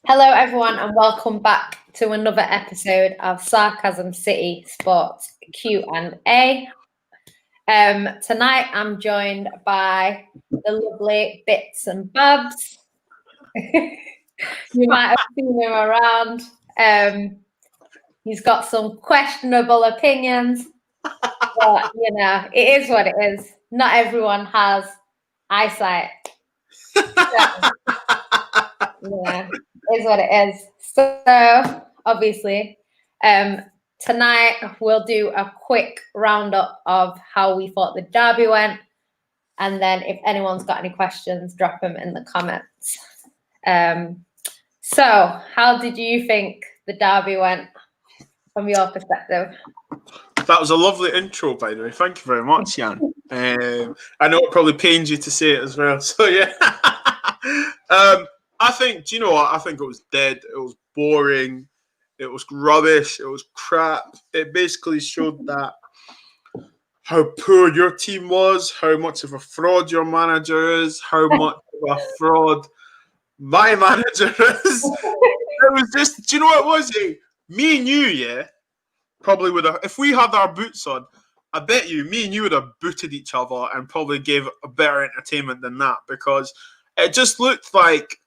Hello, everyone, and welcome back to another episode of Sarcasm City Sports Q&A. Tonight, I'm joined by the lovely Bits and Bobs. You might have seen him around. He's got some questionable opinions, but it is what it is. Not everyone has eyesight. Yeah, it is what it is. So, obviously, tonight we'll do a quick roundup of how we thought the derby went, and then if anyone's got any questions, drop them in the comments. So, how did you think the derby went from your perspective? That was a lovely intro, by the way. Thank you very much, Jan. I know it probably pains you to say it as well. So, yeah. I think, do you know what? I think it was dead. It was boring. It was rubbish. It was crap. It basically showed that how poor your team was, how much of a fraud your manager is, how much of a fraud my manager is. It was just, do you know what it was? Me and you, yeah, probably would have, if we had our boots on, I bet you, me and you would have booted each other and probably gave a better entertainment than that, because it just looked like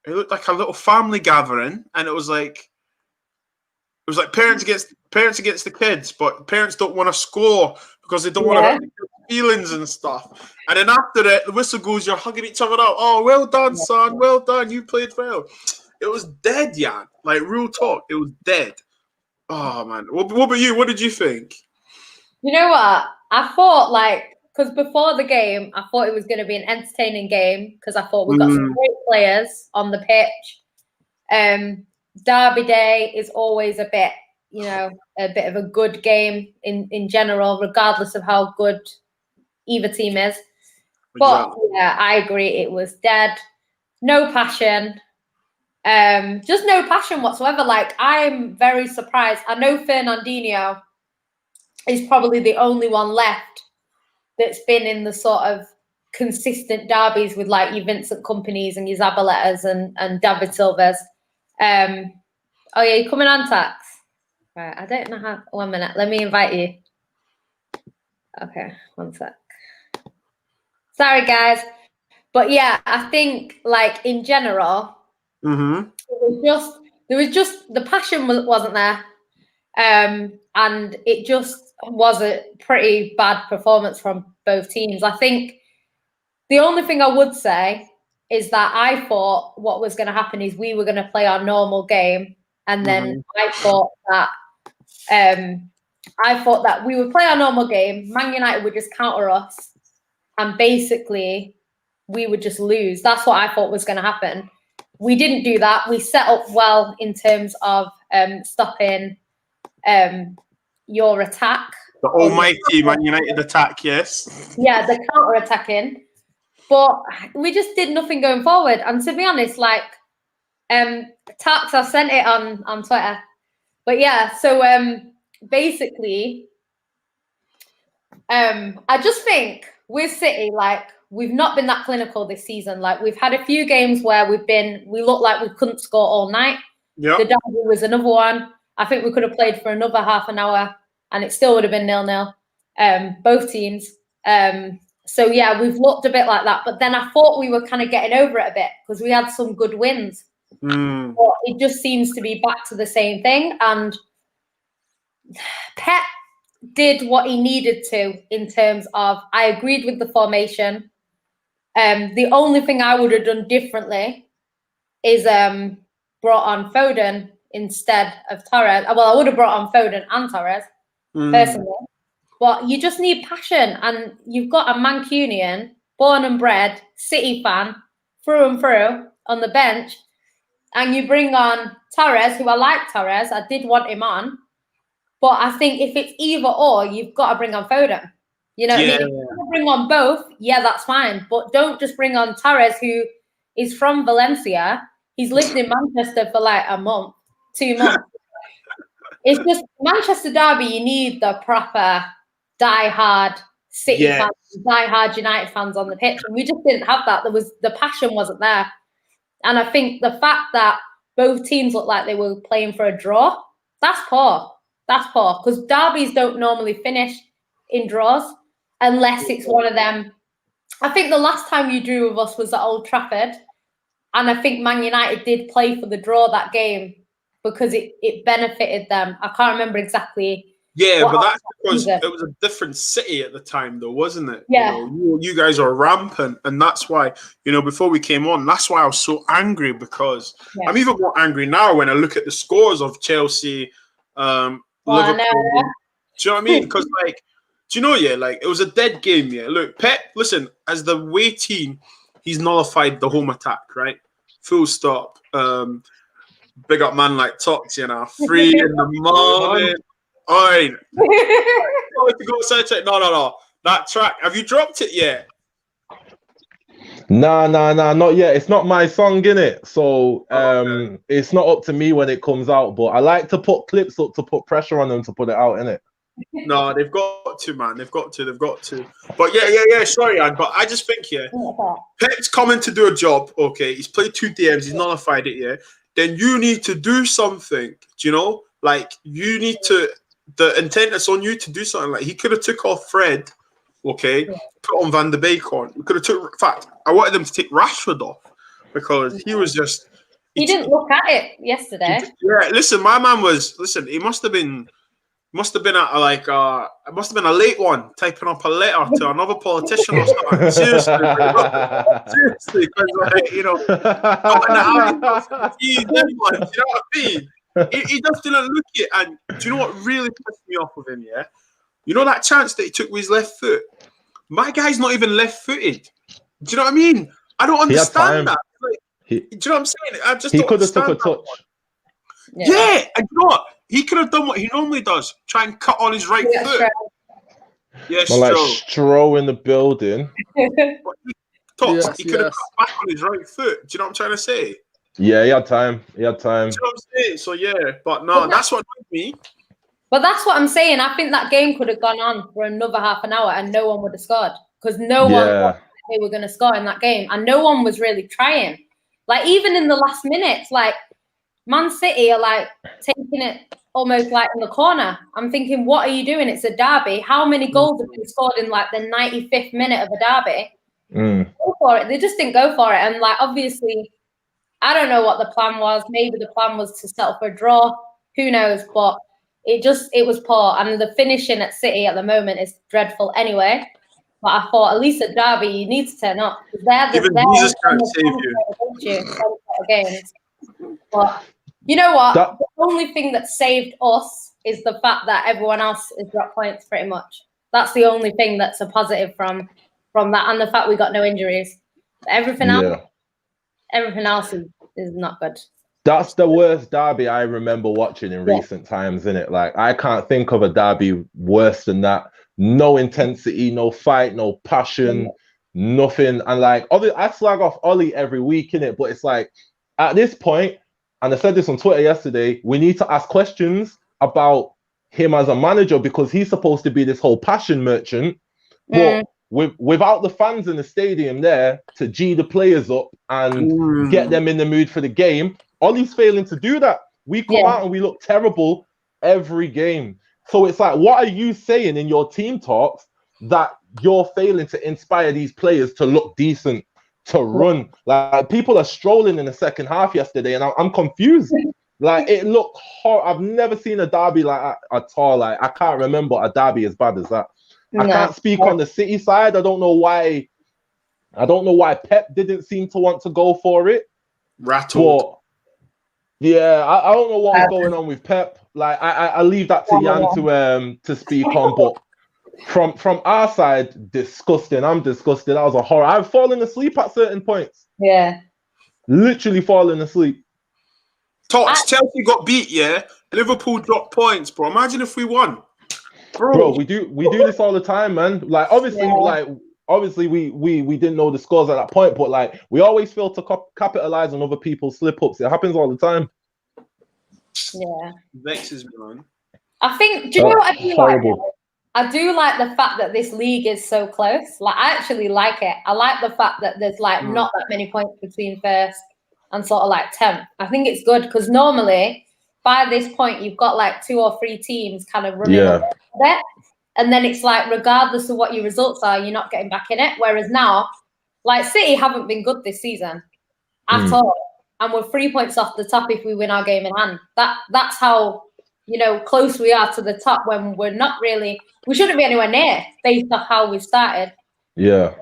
a little family gathering, and it was like parents against the kids, but parents don't want to score because they don't want to hurt their feelings and stuff. And then after it, the whistle goes, you're hugging each other out. Oh, well done, son. Well done. You played well. It was dead, Jan. Like, real talk. It was dead. Oh, man. What about you? What did you think? You know what? I thought, because before the game, I thought it was going to be an entertaining game because I thought we got some great players on the pitch. Derby Day is always a bit of a good game in general, regardless of how good either team is. But yeah, I agree. It was dead. No passion. Just no passion whatsoever. Like, I'm very surprised. I know Fernandinho is probably the only one left that's been in the sort of consistent derbies with like your Vincent Kompany's and your Zabaleta's and David Silva's. Oh yeah, you're coming on, Tax? Right, I don't know how. 1 minute, let me invite you. Okay, 1 sec. Sorry, guys, but yeah, I think like in general, there was just the passion wasn't there, and it just was a pretty bad performance from both teams. I think the only thing I would say is that I thought what was going to happen is we were going to play our normal game. And then I thought that we would play our normal game. Man United would just counter us, and basically we would just lose. That's what I thought was going to happen. We didn't do that. We set up well in terms of stopping your attack. The almighty Man United attack, yes. Yeah, the counter-attacking. But we just did nothing going forward. And to be honest, Tax, I've sent it on Twitter. But yeah, so basically, I just think with City, we've not been that clinical this season. Like, we've had a few games where we looked like we couldn't score all night. Yep. The derby was another one. I think we could have played for another half an hour and it still would have been 0-0, both teams. So yeah, we've looked a bit like that. But then I thought we were kind of getting over it a bit because we had some good wins. But it just seems to be back to the same thing. And Pep did what he needed to in terms of, I agreed with the formation. The only thing I would have done differently is brought on Foden instead of Torres. Well, I would have brought on Foden and Torres, personally. But you just need passion. And you've got a Mancunian, born and bred, City fan, through and through, on the bench. And you bring on Torres, who I like Torres. I did want him on. But I think if it's either or, you've got to bring on Foden. You know what I mean? If you bring on both, yeah, that's fine. But don't just bring on Torres, who is from Valencia. He's lived in Manchester for like a month, 2 months. It's just Manchester derby, you need the proper die-hard City fans, die-hard United fans on the pitch. And we just didn't have that. The passion wasn't there. And I think the fact that both teams looked like they were playing for a draw. That's poor. That's poor because derbies don't normally finish in draws unless it's one of them. I think the last time you drew with us was at Old Trafford, and I think Man United did play for the draw that game because it benefited them. I can't remember exactly. Yeah, but that's because it was a different city at the time, though, wasn't it? Yeah. You guys are rampant, and that's why, before we came on, that's why I was so angry because I'm even more angry now when I look at the scores of Chelsea, Liverpool. Do you know what I mean? Because, it was a dead game, yeah. Look, Pep, listen, as the away team, he's nullified the home attack, right? Full stop. Big up man like Tox, 3 in the morning. All right. No. That track, have you dropped it yet? Nah, not yet. It's not my song, innit? So it's not up to me when it comes out. But I like to put clips up to put pressure on them to put it out, innit? No, they've got to, man. They've got to. But yeah. Sorry, Anne. But I just think Pep's coming to do a job. Okay, he's played 2 DMs. He's nullified it. Yeah. Then you need to do something. Do you know? Like you need to. The intent that's on you to do something. Like he could have took off Fred. Okay, put on Van de Beek on. We could have took. In fact, I wanted them to take Rashford off because he was just. He didn't look at it yesterday. Yeah, listen, my man was. Listen, he must have been at it must have been a late one, typing up a letter to another politician or something. Seriously, because you know what I mean? He just didn't look it. And do you know what really pissed me off with him? Yeah, you know that chance that he took with his left foot. My guy's not even left-footed. Do you know what I mean? I don't understand that. Like, do you know what I'm saying? I just he could have took a touch. Yeah, and you know what? He could have done what he normally does: try and cut on his right foot. Yeah, like Stroh in the building. He could have cut back on his right foot. Do you know what I'm trying to say? Yeah, he had time. Do you know what I'm saying? So yeah, but no, that's what annoyed me. But that's what I'm saying. I think that game could have gone on for another half an hour and no one would have scored because no one thought they were going to score in that game, and no one was really trying. Like even in the last minutes, like Man City are like taking it almost like in the corner. I'm thinking, what are you doing? It's a derby. How many goals have been scored in like the 95th minute of a derby? Go for it. They just didn't go for it. And like, obviously, I don't know what the plan was. Maybe the plan was to settle for a draw. Who knows? But it was poor. And the finishing at City at the moment is dreadful anyway. But I thought, at least at derby, you need to turn up. Even Jesus can't save you. But you know what? The only thing that saved us is the fact that everyone else has dropped points pretty much. That's the only thing that's a positive from that, and the fact we got no injuries. Everything else is not good. That's the worst derby I remember watching in recent times, isn't it? Like I can't think of a derby worse than that. No intensity, no fight, no passion, nothing. And like I slag off Ollie every week, innit? But it's like at this point, and I said this on Twitter yesterday, we need to ask questions about him as a manager because he's supposed to be this whole passion merchant. But without the fans in the stadium there to G the players up and get them in the mood for the game, Ollie's failing to do that. We come out and we look terrible every game. So it's like, what are you saying in your team talks that you're failing to inspire these players to look decent, to run? Like people are strolling in the second half yesterday, and I'm confused. Like it looked horrible. I've never seen a derby like that at all. Like I can't remember a derby as bad as that. I can't speak on the City side. I don't know why Pep didn't seem to want to go for it. Rattled. But, yeah, I don't know what's going on with Pep. Like I leave that to Jan to speak on. But from our side, disgusting. I'm disgusted. That was a horror. I've fallen asleep at certain points. Yeah. Literally fallen asleep. Chelsea got beat, yeah. Liverpool dropped points, bro. Imagine if we won. Bro, we do this all the time, man. Like obviously, we didn't know the scores at that point, but like we always fail to capitalize on other people's slip ups. It happens all the time. Yeah, vexes me, man. I think. Do you know what I do like? I do like the fact that this league is so close. Like I actually like it. I like the fact that there's like not that many points between first and sort of like 10th. I think it's good because normally by this point you've got like 2 or 3 teams kind of running a bit, and then it's like regardless of what your results are, you're not getting back in it. Whereas now, like City haven't been good this season at all, and we're 3 points off the top if we win our game in hand. That's how close we are to the top when we're not really. We shouldn't be anywhere near based off how we started. Yeah.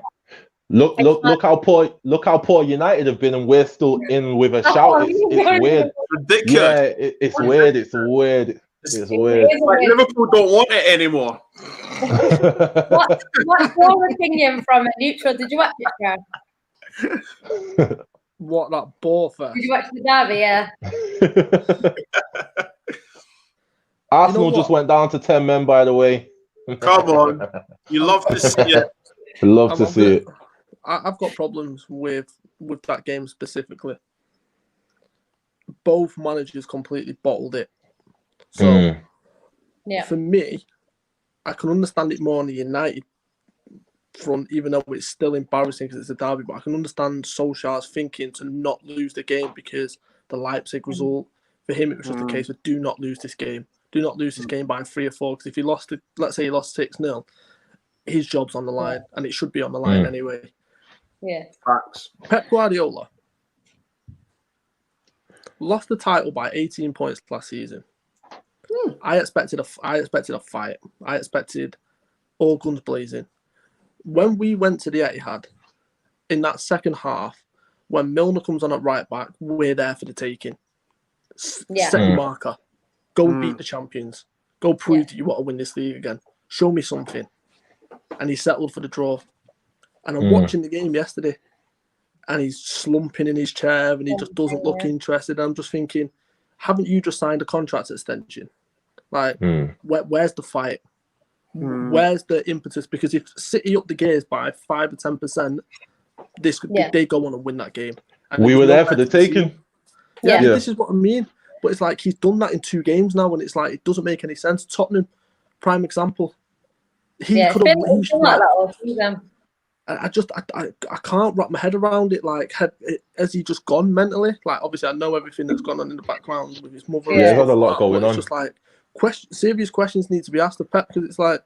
Look how poor United have been, and we're still in with a shout. It's weird. Ridiculous. Yeah, it's weird. It's weird. It's weird. Like Liverpool don't want it anymore. What's your opinion from a neutral? Did you watch it, Joe? What, that ball first? Did you watch the derby? Yeah. Arsenal just went down to 10 men, by the way. Come on, you love to see it. Love to see it. I've got problems with that game specifically. Both managers completely bottled it. So, for me, I can understand it more on the United front, even though it's still embarrassing because it's a derby. But I can understand Solskjaer's thinking to not lose the game because the Leipzig result, for him, it was just a case of do not lose this game. Do not lose this game by 3 or 4. Because if he lost it, let's say he lost 6-0, his job's on the line, and it should be on the line anyway. Yeah. Facts. Pep Guardiola lost the title by 18 points last season. I expected a fight. I expected all guns blazing. When we went to the Etihad in that second half, when Milner comes on at right back, we're there for the taking. Set your marker. Go beat the champions. Go prove that you want to win this league again. Show me something. And he settled for the draw. And I'm watching the game yesterday, and he's slumping in his chair, and he just doesn't look interested. And I'm just thinking, haven't you just signed a contract extension? Like, where's the fight? Where's the impetus? Because if City up the gears by 5 or 10%, they go on and win that game. And we were there for the taking. Yeah, this is what I mean. But it's like he's done that in 2 games now, and it's like it doesn't make any sense. Tottenham, prime example. He could have. I can't wrap my head around it. Like, has he just gone mentally? Like, obviously, I know everything that's gone on in the background with his mother. Yeah, there's a lot going on. It's just like serious questions need to be asked of Pep, because it's like,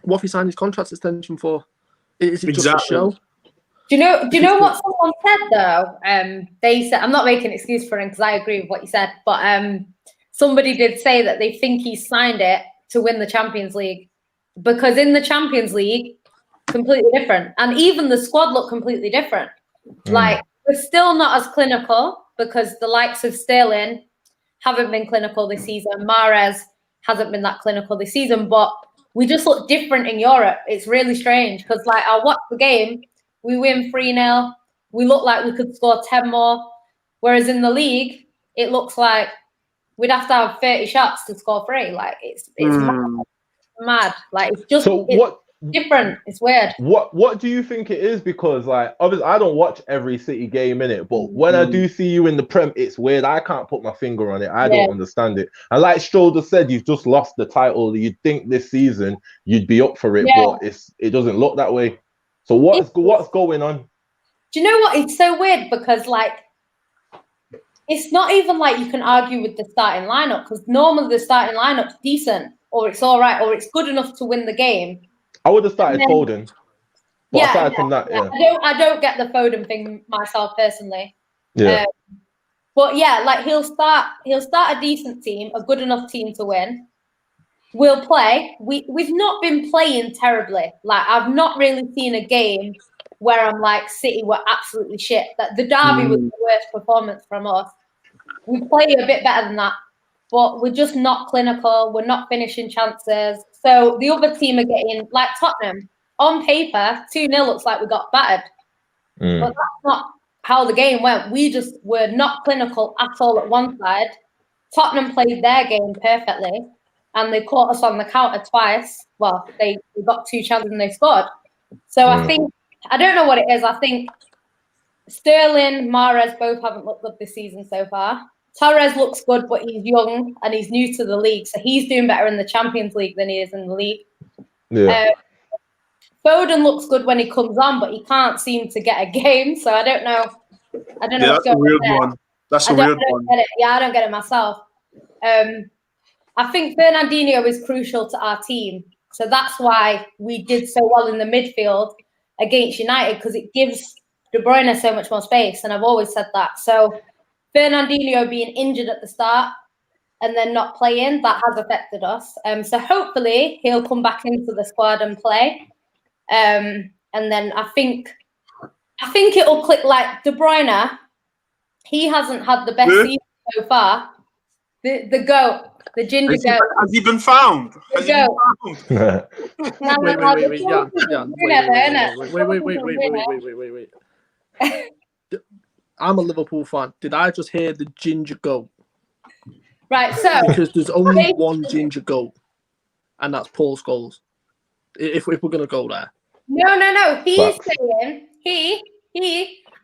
what if he signed his contract extension for? Is it just a show? Do you know what someone said though? They said, I'm not making an excuse for him because I agree with what you said, but somebody did say that they think he signed it to win the Champions League, because in the Champions League, completely different, and even the squad looked completely different. Like, we're still not as clinical because the likes of Sterling haven't been clinical this season. Mahrez hasn't been that clinical this season, but we just look different in Europe. It's really strange because, like, I watch the game. We win 3-0. We look like we could score 10 more. Whereas in the league, it looks like we'd have to have 30 shots to score 3. Like, it's mad. Like, it's just different. It's weird. What do you think it is? Because, like, obviously I don't watch every City game in it, but when I do see you in the Prem, it's weird. I can't put my finger on it. I don't understand it. And like Stroder said, you've just lost the title. You'd think this season you'd be up for it, but it doesn't look that way. So what's going on? Do you know what? It's so weird because, like, it's not even like you can argue with the starting lineup, because normally the starting lineup's decent, or it's all right, or it's good enough to win the game. I would have started Foden. But aside from that, I don't get the Foden thing myself personally. Yeah. But yeah, like he'll start a decent team, a good enough team to win. We'll play. We've not been playing terribly. Like, I've not really seen a game where I'm like, City were absolutely shit. That the derby was the worst performance from us. We play a bit better than that, but we're just not clinical. We're not finishing chances. So the other team are getting, like Tottenham, on paper, 2-0 looks like we got battered. But that's not how the game went. We just were not clinical at all at one side. Tottenham played their game perfectly, and they caught us on the counter twice. Well, they got 2 chances and they scored. So I think, I don't know what it is. I think Sterling, Mahrez both haven't looked good this season so far. Torres looks good, but he's young and he's new to the league. So he's doing better in the Champions League than he is in the league. Yeah. Foden looks good when he comes on, but he can't seem to get a game. So I don't know I don't know what's that's a going weird on there. one. That's a I don't weird one. get it. Yeah, I don't get it myself. I think Fernandinho is crucial to our team. So that's why we did so well in the midfield against United, because it gives De Bruyne so much more space. And I've always said that. So Fernandinho being injured at the start and then not playing, that has affected us. So hopefully he'll come back into the squad and play. And then I think it'll click. Like De Bruyne, he hasn't had the best season so far. The goat, the ginger goat. Has he been found? Has he been found? Wait. I'm a Liverpool fan. Did I just hear the ginger goat? Right, so because there's only one ginger goat, and that's Paul Scholes. If we're gonna go there. No. He's saying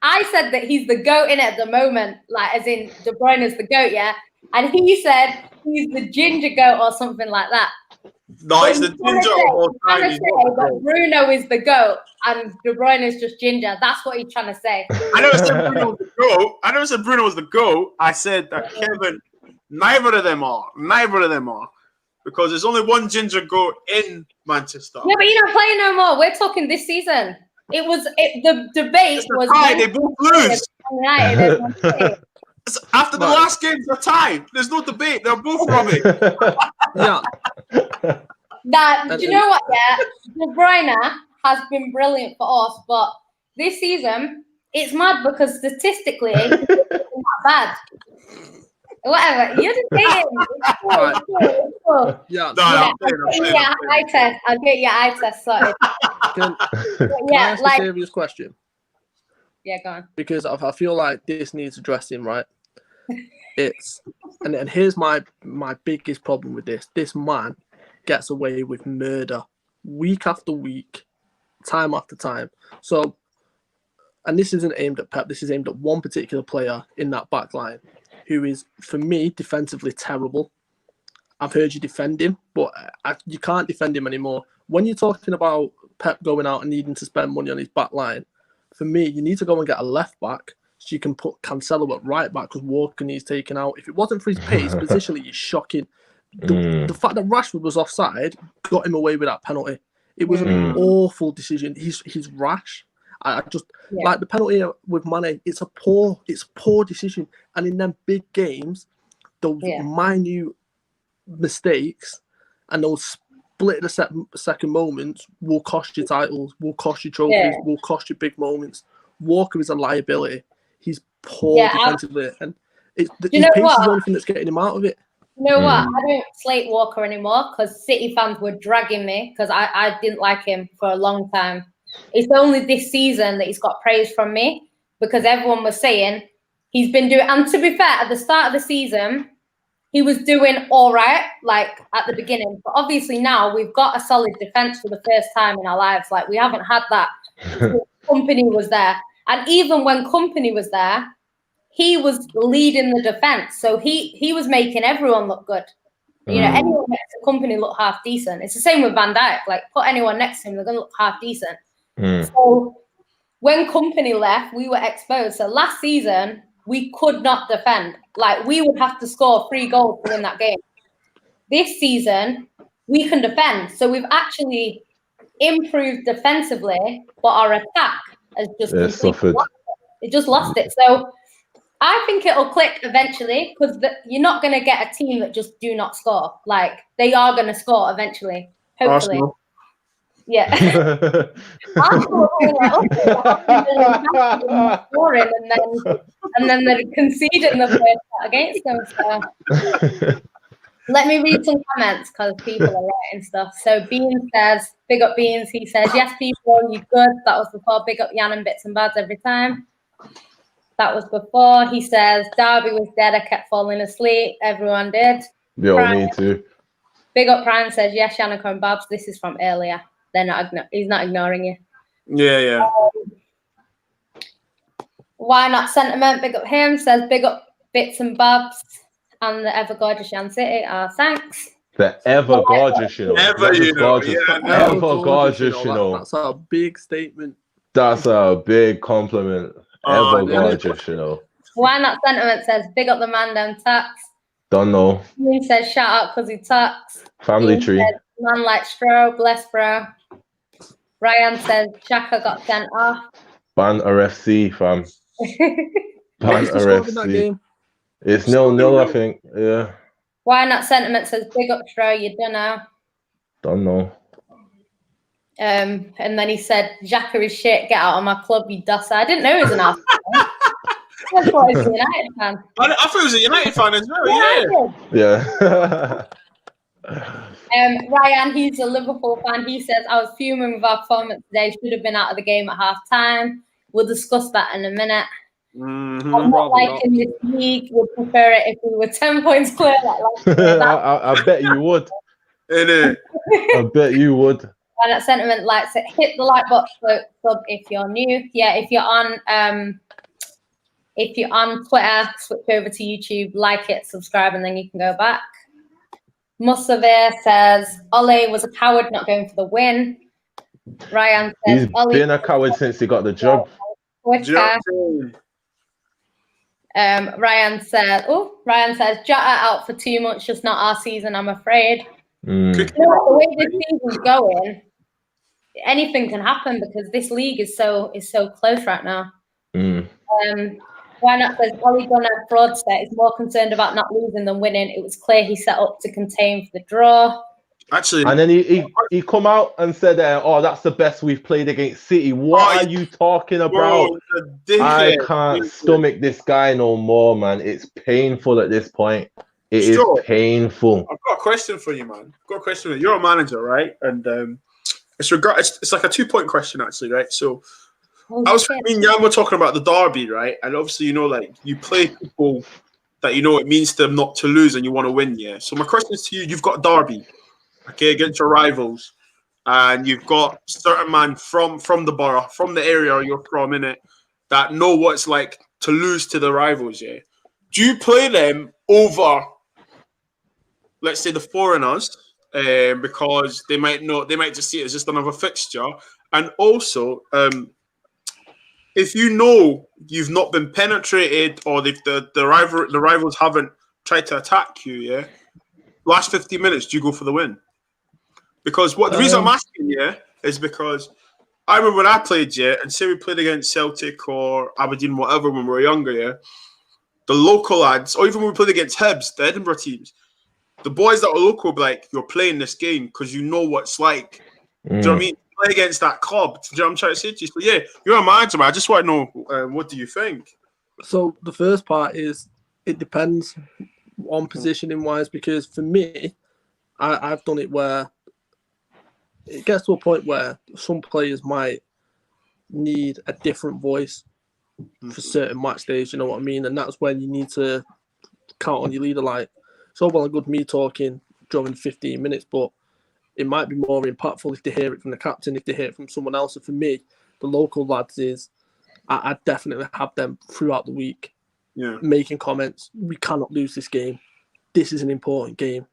I said that he's the goat in it at the moment, like as in De Bruyne is the goat, yeah. And he said he's the ginger goat or something like that. No, it's the ginger of all time. He's trying to say that Bruno is the goat and De Bruyne is just ginger. That's what he's trying to say. I never said Bruno was the goat. I never said Bruno was the goat. I said that Kevin, neither of them are. Because there's only one ginger goat in Manchester. Yeah, but you're not playing no more. We're talking this season. The debate was they both lose. After the last game's a tie. There's no debate. They're both rubbish. Yeah. Do you know what? Yeah, De Bruyne has been brilliant for us, but this season it's mad because statistically it's not bad. Whatever, you're just saying. I'll get your eye test sorted. Can I ask a serious question? Yeah, go on. Because I feel like this needs addressing, right? And here's my biggest problem with this. This man gets away with murder week after week, time after time. So, and this isn't aimed at Pep. This is aimed at one particular player in that back line who is, for me, defensively terrible. I've heard you defend him, but you can't defend him anymore. When you're talking about Pep going out and needing to spend money on his back line, for me, you need to go and get a left back so you can put Cancelo at right back because Walker needs taken out. If it wasn't for his pace, positionally, he's shocking. The fact that Rashford was offside got him away with that penalty. It was an awful decision. He's rash. I just like the penalty with Mane. It's a poor decision. And in them big games, those minute mistakes and those split the second moments will cost you titles, will cost you trophies, will cost you big moments. Walker is a liability. He's poor defensively, and his pace is the only thing that's getting him out of it. You know what? I don't slate Walker anymore because City fans were dragging me because I didn't like him for a long time. It's only this season that he's got praise from me because everyone was saying he's been doing. And to be fair, at the start of the season, he was doing all right, like at the beginning. But obviously now we've got a solid defense for the first time in our lives. Like we haven't had that. Company was there, and even when Company was there, he was leading the defense. So he was making everyone look good. You know, anyone next to Company look half decent. It's the same with Van Dijk. Like put anyone next to him, they're gonna look half decent. So when Company left, we were exposed. So last season, we could not defend. Like we would have to score 3 goals to win that game. This season, we can defend. So we've actually improved defensively, but our attack has just suffered. It just lost it. So I think it'll click eventually because you're not going to get a team that just do not score. Like they are going to score eventually, hopefully. Arsenal. Yeah. Arsenal scoring and then they're conceding the first against them. So let me read some comments because people are writing stuff. So Bean says, big up Beans. He says, yes, people, you good. That was before. Big up Jan and Bits and Bads every time. That was before. He says, Derby was dead. I kept falling asleep. Everyone did. Yo, Prime, me too. Big up Prime says, yes, Yannick and Babs. This is from earlier. He's not ignoring you. Yeah. Why not sentiment? Big up him. Says, big up Bits and Babs and the ever gorgeous Yan City. Thanks. The ever gorgeous, you know. Ever gorgeous, you know. That's a big statement. That's a big compliment. Ever no. gorgeous, you know. Why Not Sentiment says, big up the man, them tax. Don't know. Ian says, shout out because he tax. Family Ian tree. says, man like Stro, bless bro. Ryan says, Shaka got sent off. Ban RFC, fam. Ban What's the score in that RFC. game? It's 0-0, I think. Yeah. Why Not Sentiment says, big up Stro, you don't know. Don't know. And then he said, Xhaka is shit, get out of my club, you dusser. I didn't know he was an Arsenal fan. I thought he was a United fan. I thought he was a United fan as well, Yeah. Yeah. Ryan, he's a Liverpool fan. He says, I was fuming with our performance today. Should have been out of the game at half time. We'll discuss that in a minute. Mm-hmm. I'm not liking this league. Would prefer it if we were 10 points clear. I bet you would. Innit? I bet you would. And that sentiment likes it. Hit the like button, sub if you're new. Yeah, if you're on Twitter, switch over to YouTube, like it, subscribe, and then you can go back. Musavir says Ole was a coward not going for the win. Ryan says He's Ole been a coward since he got the job. Ryan says Jota out for 2 months, just not our season, I'm afraid. Mm. You know what, the way this season's going, anything can happen because this league is so close right now. Mm. Why Not says Ole Gunnar fraudster is more concerned about not losing than winning. It was clear he set up to contain for the draw. Actually, and then he come out and said, "Oh, that's the best we've played against City." What are you talking about? I can't stomach this guy no more, man. It's painful at this point. It is painful. I've got a question for you, man. I've got a question for you. You're a manager, right? And it's like a 2-point question, actually, right? So I was me and Jan were talking about the derby, right? And obviously, you know, like you play people that you know it means to them not to lose and you want to win, yeah. So my question is to you: you've got derby, okay, against your rivals, and you've got certain man from the borough, from the area you're from, innit, that know what it's like to lose to the rivals, yeah. Do you play them over, let's say, the foreigners, because they might just see it as just another fixture, and also, if you know you've not been penetrated or the rivals haven't tried to attack you, yeah, last 15 minutes, do you go for the win? Because the reason I'm asking, yeah, is because I remember when I played, yeah, and say we played against Celtic or Aberdeen, whatever, when we were younger, yeah, the local lads, or even when we played against Hibs, the Edinburgh teams, the boys that are local will be like, you're playing this game because you know what it's like. Do you know what I mean? Play against that club. Do you know what I'm trying to say to you? So, yeah, you're a manager, man. I just want to know, what do you think? So the first part is it depends on positioning wise, because for me, I've done it where it gets to a point where some players might need a different voice for certain match days, you know what I mean? And that's when you need to count on your leader. Like, so well and good me talking during 15 minutes, but it might be more impactful if they hear it from the captain, if they hear it from someone else. And for me, the local lads is, I definitely have them throughout the week, making comments. We cannot lose this game. This is an important game.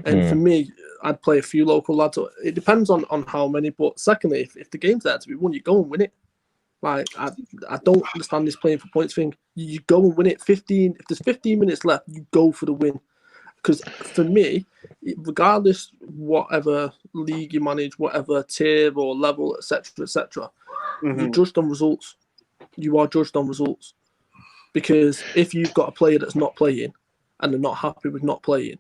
And for me, I'd play a few local lads. It depends on how many. But secondly, if the game's there to be won, you go and win it. Like, I don't understand this playing for points thing. You go and win it. If there's 15 minutes left, you go for the win. Because for me, regardless whatever league you manage, whatever tier or level, etc., you're judged on results. You are judged on results. Because if you've got a player that's not playing and they're not happy with not playing,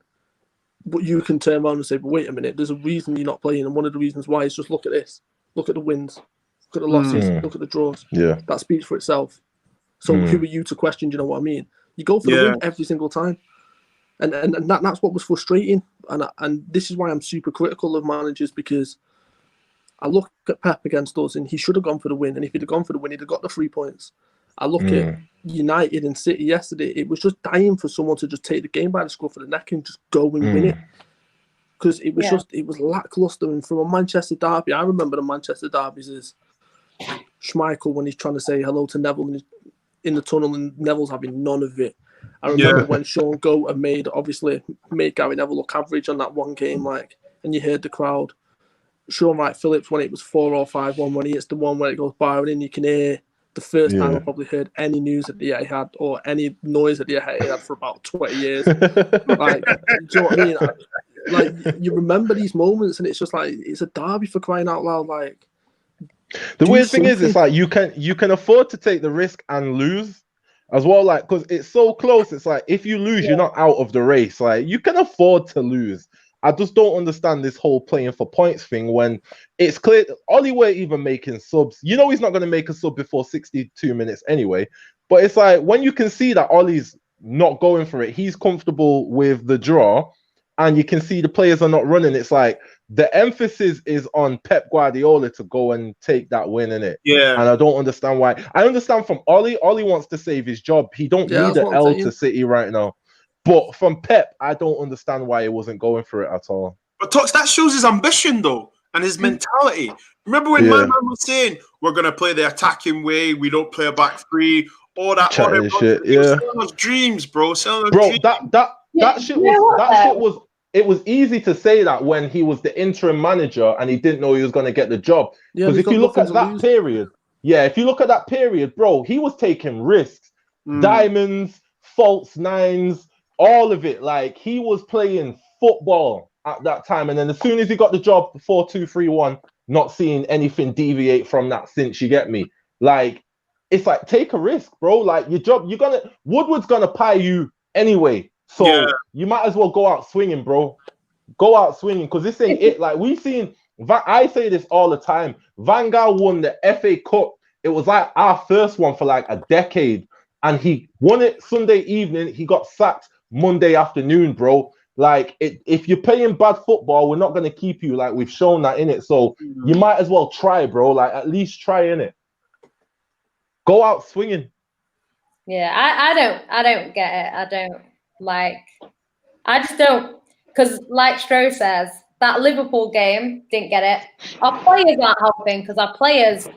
but you can turn around and say, but wait a minute, there's a reason you're not playing, and one of the reasons why is just look at this. Look at the wins. Look at the losses. Look at the draws. Yeah. That speaks for itself. So who are you to question? Do you know what I mean? You go for the win every single time. And that's what was frustrating. And this is why I'm super critical of managers, because I look at Pep against us and he should have gone for the win. And if he'd have gone for the win, he'd have got the 3 points. I look at United and City yesterday. It was just dying for someone to just take the game by the scruff of the neck and just go and win it. Because it was it was lackluster. And from a Manchester derby, I remember the Manchester derbies as Schmeichel when he's trying to say hello to Neville in the tunnel and Neville's having none of it. I remember when Sean Goater made Gary Neville look average on that one game, like, and you heard the crowd. Sean Wright Phillips when it was 4 or 5-1, when he hits the one where it goes Byron in, you can hear the first time I probably heard any news at the Etihad or any noise at the Etihad for about 20 years. Like, do you know what I mean? Like, you remember these moments, and it's just like, it's a derby for crying out loud. Like, the weird thing is, it's like you can afford to take the risk and lose as well, like, because it's so close. It's like if you lose, you're not out of the race. Like, you can afford to lose. I just don't understand this whole playing for points thing when it's clear Ollie weren't even making subs. You know he's not going to make a sub before 62 minutes anyway. But it's like when you can see that Ollie's not going for it, he's comfortable with the draw, and you can see the players are not running. It's like the emphasis is on Pep Guardiola to go and take that win in it. Yeah. And I don't understand why. I understand from Ollie. Ollie wants to save his job. He don't need an L to City right now. But from Pep, I don't understand why he wasn't going for it at all. But Tox, that shows his ambition though, and his mentality. Remember when my man was saying we're gonna play the attacking way, we don't play a back three, all that shit. Selling those dreams, bro. That shit was. It was easy to say that when he was the interim manager and he didn't know he was going to get the job. Because if you look at that period, bro, he was taking risks, diamonds, false nines, all of it. Like, he was playing football at that time. And then as soon as he got the job, 4-2-3-1, not seeing anything deviate from that since, you get me? Like, it's like, take a risk, bro. Like, your job, Woodward's going to pay you anyway. So you might as well go out swinging, bro. Go out swinging, because this ain't it. Like, we've seen, I say this all the time. Van Gaal won the FA Cup. It was like our first one for like a decade. And he won it Sunday evening. He got sacked Monday afternoon, bro. Like, if you're playing bad football, we're not going to keep you. Like, we've shown that in it. So you might as well try, bro. Like, at least try in it. Go out swinging. Yeah, I don't get it. I just don't, because like Stro says, that Liverpool game, didn't get it. Our players aren't helping because our players,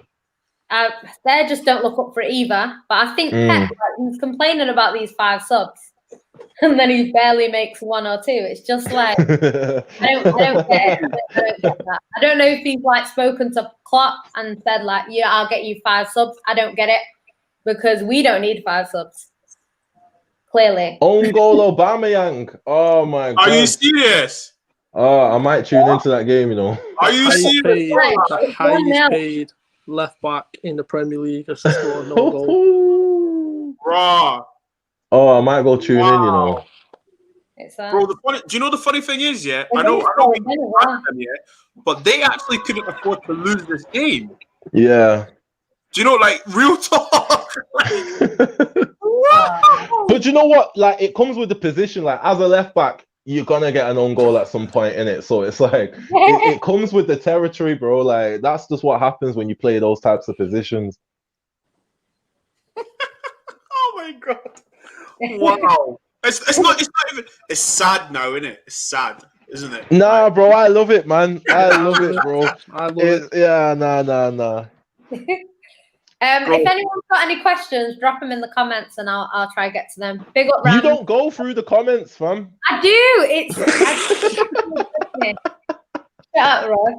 they just don't look up for it either. But I think Pep, he's complaining about these 5 subs, and then he barely makes 1 or 2. It's just like, I don't get it. I don't get that. I don't know if he's like spoken to Klopp and said like, yeah, I'll get you 5 subs. I don't get it, because we don't need 5 subs. Clearly. Own goal Aubameyang. Oh my God. Are you serious? Oh, I might tune into that game, you know. Are you serious? The highest paid left back in the Premier League has scored no goal. Bro. Oh, I might go tune in, you know. Bro, do you know the funny thing is, yeah? I know we them, yeah, but they actually couldn't afford to lose this game. Yeah. Do you know, like, real talk? But you know what? Like, it comes with the position. Like, as a left back, you're gonna get an own goal at some point in it. So it's like it comes with the territory, bro. Like, that's just what happens when you play those types of positions. Oh my God! Wow. It's not even. It's sad now, isn't it? It's sad, isn't it? Nah, bro. I love it, man. I love it, bro. I love it. Yeah, nah. If anyone's got any questions, drop them in the comments and I'll try to get to them. Big up, Ram. You don't go through the comments, fam. I do. Shut up, Roy.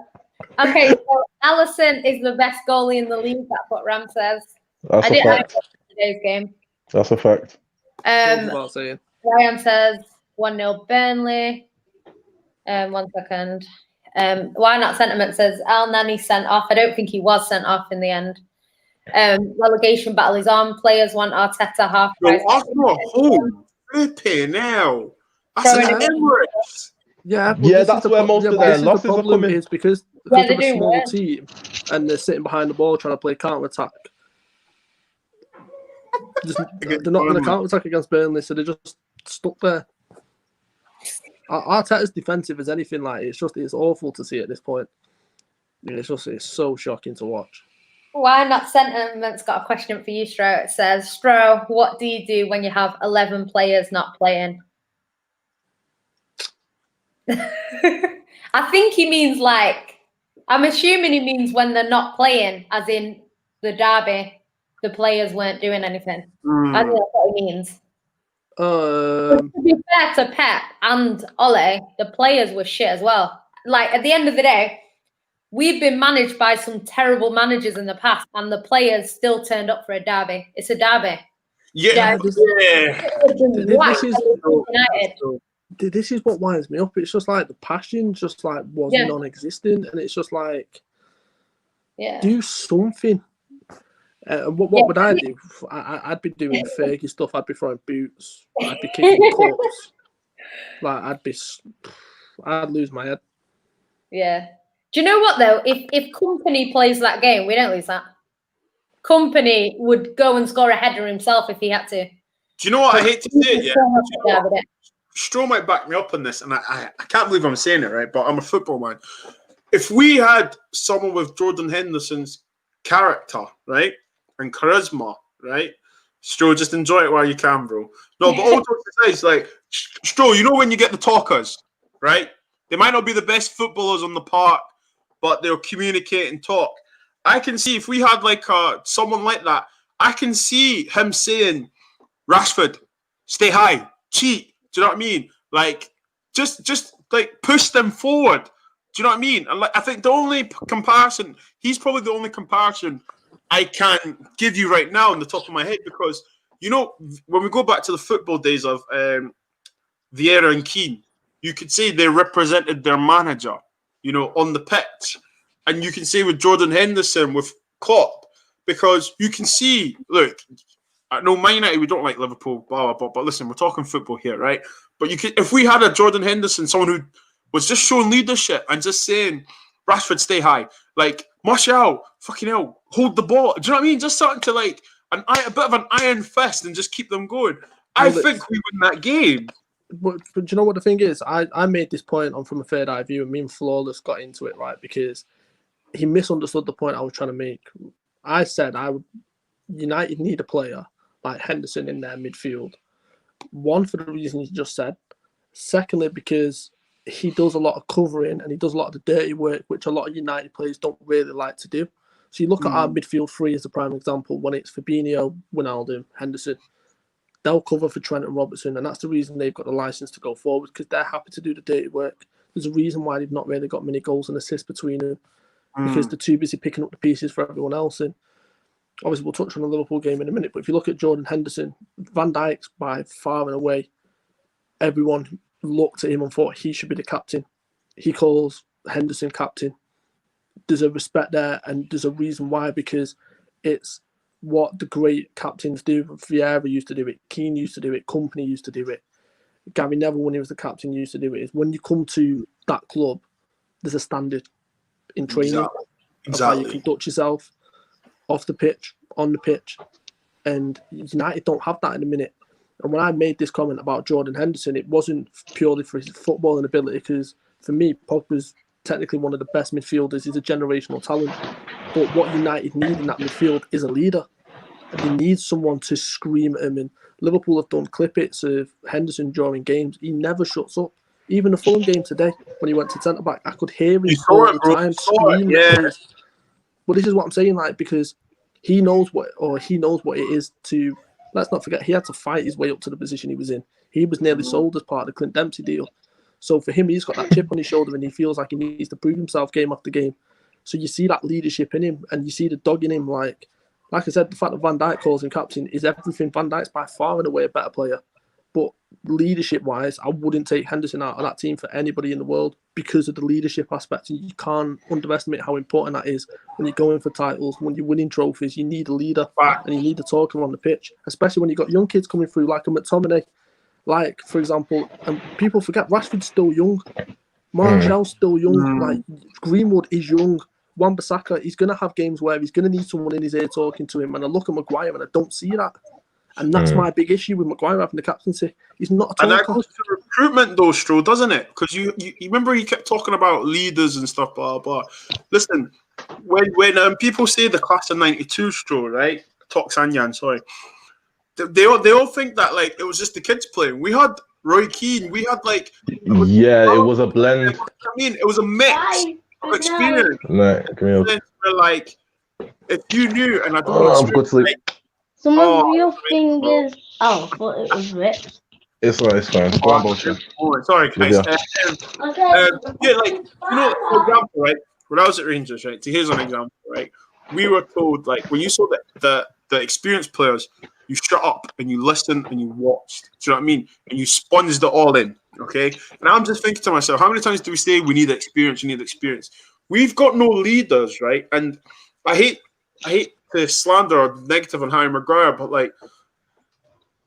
Okay, so Allison is the best goalie in the league. That's what Ram says. That's a fact. Today's game. That's a fact. Ryan says 1-0 Burnley. 1 second. Why Not Sentiment says El Nani sent off. I don't think he was sent off in the end. Relegation battle is on. Players want Arteta half price. Flipping now. That's an Emirates. Yeah, that's where most of their losses are coming. Is because they're a small team and they're sitting behind the ball trying to play counter attack. They're not going to counter attack against Burnley, so they're just stuck there. Arteta's defensive as anything. Like, it's awful to see at this point. It's so shocking to watch. Why Not Sentiment's got a question for you, Stro. It says, Stro, what do you do when you have 11 players not playing? I think he means I'm assuming he means when they're not playing, as in the derby, the players weren't doing anything. I think that's what he means. To be fair to Pep and Ole, the players were shit as well. Like, at the end of the day, we've been managed by some terrible managers in the past, and the players still turned up for a derby. It's a derby. Yeah, This is what winds me up. It's just like the passion just like was non-existent, and it's just like, do something. What would I do? I'd be doing Fergie stuff. I'd be throwing boots. I'd be kicking cups. Like I'd lose my head. Yeah. Do you know what though? If Company plays that game, we don't lose that. Company would go and score a header himself if he had to. Do you know what I hate to say it? Yeah. Stroh might back me up on this, and I can't believe I'm saying it, right? But I'm a football man. If we had someone with Jordan Henderson's character, right, and charisma, right, Stroh, just enjoy it while you can, bro. No, but all jokes aside, like Stroh, you know when you get the talkers, right? They might not be the best footballers on the park, but they'll communicate and talk. I can see if we had like someone like that, I can see him saying, Rashford, stay high, cheat. Do you know what I mean? Like, just like push them forward. Do you know what I mean? And like, I think the only comparison, he's probably the only comparison I can give you right now on the top of my head, because, you know, when we go back to the football days of Vieira and Keane, you could say they represented their manager, you know, on the pitch. And you can say with Jordan Henderson, with Klopp, because you can see, look, I know Man United, we don't like Liverpool, blah, blah, blah, but listen, we're talking football here, right? But you could, if we had a Jordan Henderson, someone who was just showing leadership and just saying, Rashford, stay high, like, Martial, fucking hell, hold the ball. Do you know what I mean? Just starting to like a bit of an iron fist and just keep them going. I think we win that game. But do you know what the thing is? I made this point on From a Third Eye View, and me and Flawless got into it, right? Because he misunderstood the point I was trying to make. I said United need a player like Henderson in their midfield. One, for the reason you just said. Secondly, because he does a lot of covering and he does a lot of the dirty work, which a lot of United players don't really like to do. So you look at our midfield three as a prime example. When it's Fabinho, Wijnaldum, Henderson, they'll cover for Trent and Robertson, and that's the reason they've got the license to go forward, because they're happy to do the dirty work. There's a reason why they've not really got many goals and assists between them, because they're too busy picking up the pieces for everyone else. And obviously, we'll touch on the Liverpool game in a minute, but if you look at Jordan Henderson, Van Dijk's by far and away, everyone looked at him and thought he should be the captain. He calls Henderson captain. There's a respect there, and there's a reason why, because it's what the great captains do. Vieira used to do it, Keane used to do it, Company used to do it, Gary Neville, when he was the captain, used to do it. Is when you come to that club, there's a standard in training of how you conduct yourself off the pitch, on the pitch, and United don't have that in a minute. And when I made this comment about Jordan Henderson, it wasn't purely for his footballing ability, because for me, Pogba's technically one of the best midfielders. He's a generational talent. But what United need in that midfield is a leader. And they need someone to scream at him. And Liverpool have done clip-its of Henderson during games. He never shuts up. Even the Fulham game today, when he went to centre-back, I could hear him all the time screaming. Yeah. But this is what I'm saying, like, because he knows what it is to... Let's not forget, he had to fight his way up to the position he was in. He was nearly sold as part of the Clint Dempsey deal. So for him, he's got that chip on his shoulder and he feels like he needs to prove himself game after game. So you see that leadership in him and you see the dog in him. Like I said, the fact that Van Dijk calls him captain is everything. Van Dijk's by far and away a better player. But leadership-wise, I wouldn't take Henderson out of that team for anybody in the world because of the leadership aspect. And you can't underestimate how important that is when you're going for titles, when you're winning trophies. You need a leader and you need a talker on the pitch, especially when you've got young kids coming through like a McTominay. Like, for example, and people forget Rashford's still young. Martial's still young. Like, Greenwood is young. Wan-Bissaka, he's going to have games where he's going to need someone in his ear talking to him. And I look at Maguire and I don't see that. And that's my big issue with Maguire having the captaincy. He's not a talker. And that goes to recruitment, though, Stroh, doesn't it? Because you remember he kept talking about leaders and stuff, blah, blah. Listen, when people say the class of 92, Stroh, right? Sanyan, sorry. They all think that, like, it was just the kids playing. We had Roy Keane. We had, like... it was a blend. I mean, it was a mix of experience. Like, if you knew, and I don't want to sleep, some of your fingers. Oh, I thought it was ripped. It's fine. Sorry, guys. Okay. Yeah, like, you know, for example, right? when I was at Rangers, right? So here's an example, right? We were told, like, when you saw the experienced players, you shut up and you listened and you watched. Do you know what I mean? And you sponged it all in, okay? And I'm just thinking to myself, how many times do we say we need experience? You need experience. We've got no leaders, right? And I hate to slander or negative on Harry Maguire, but like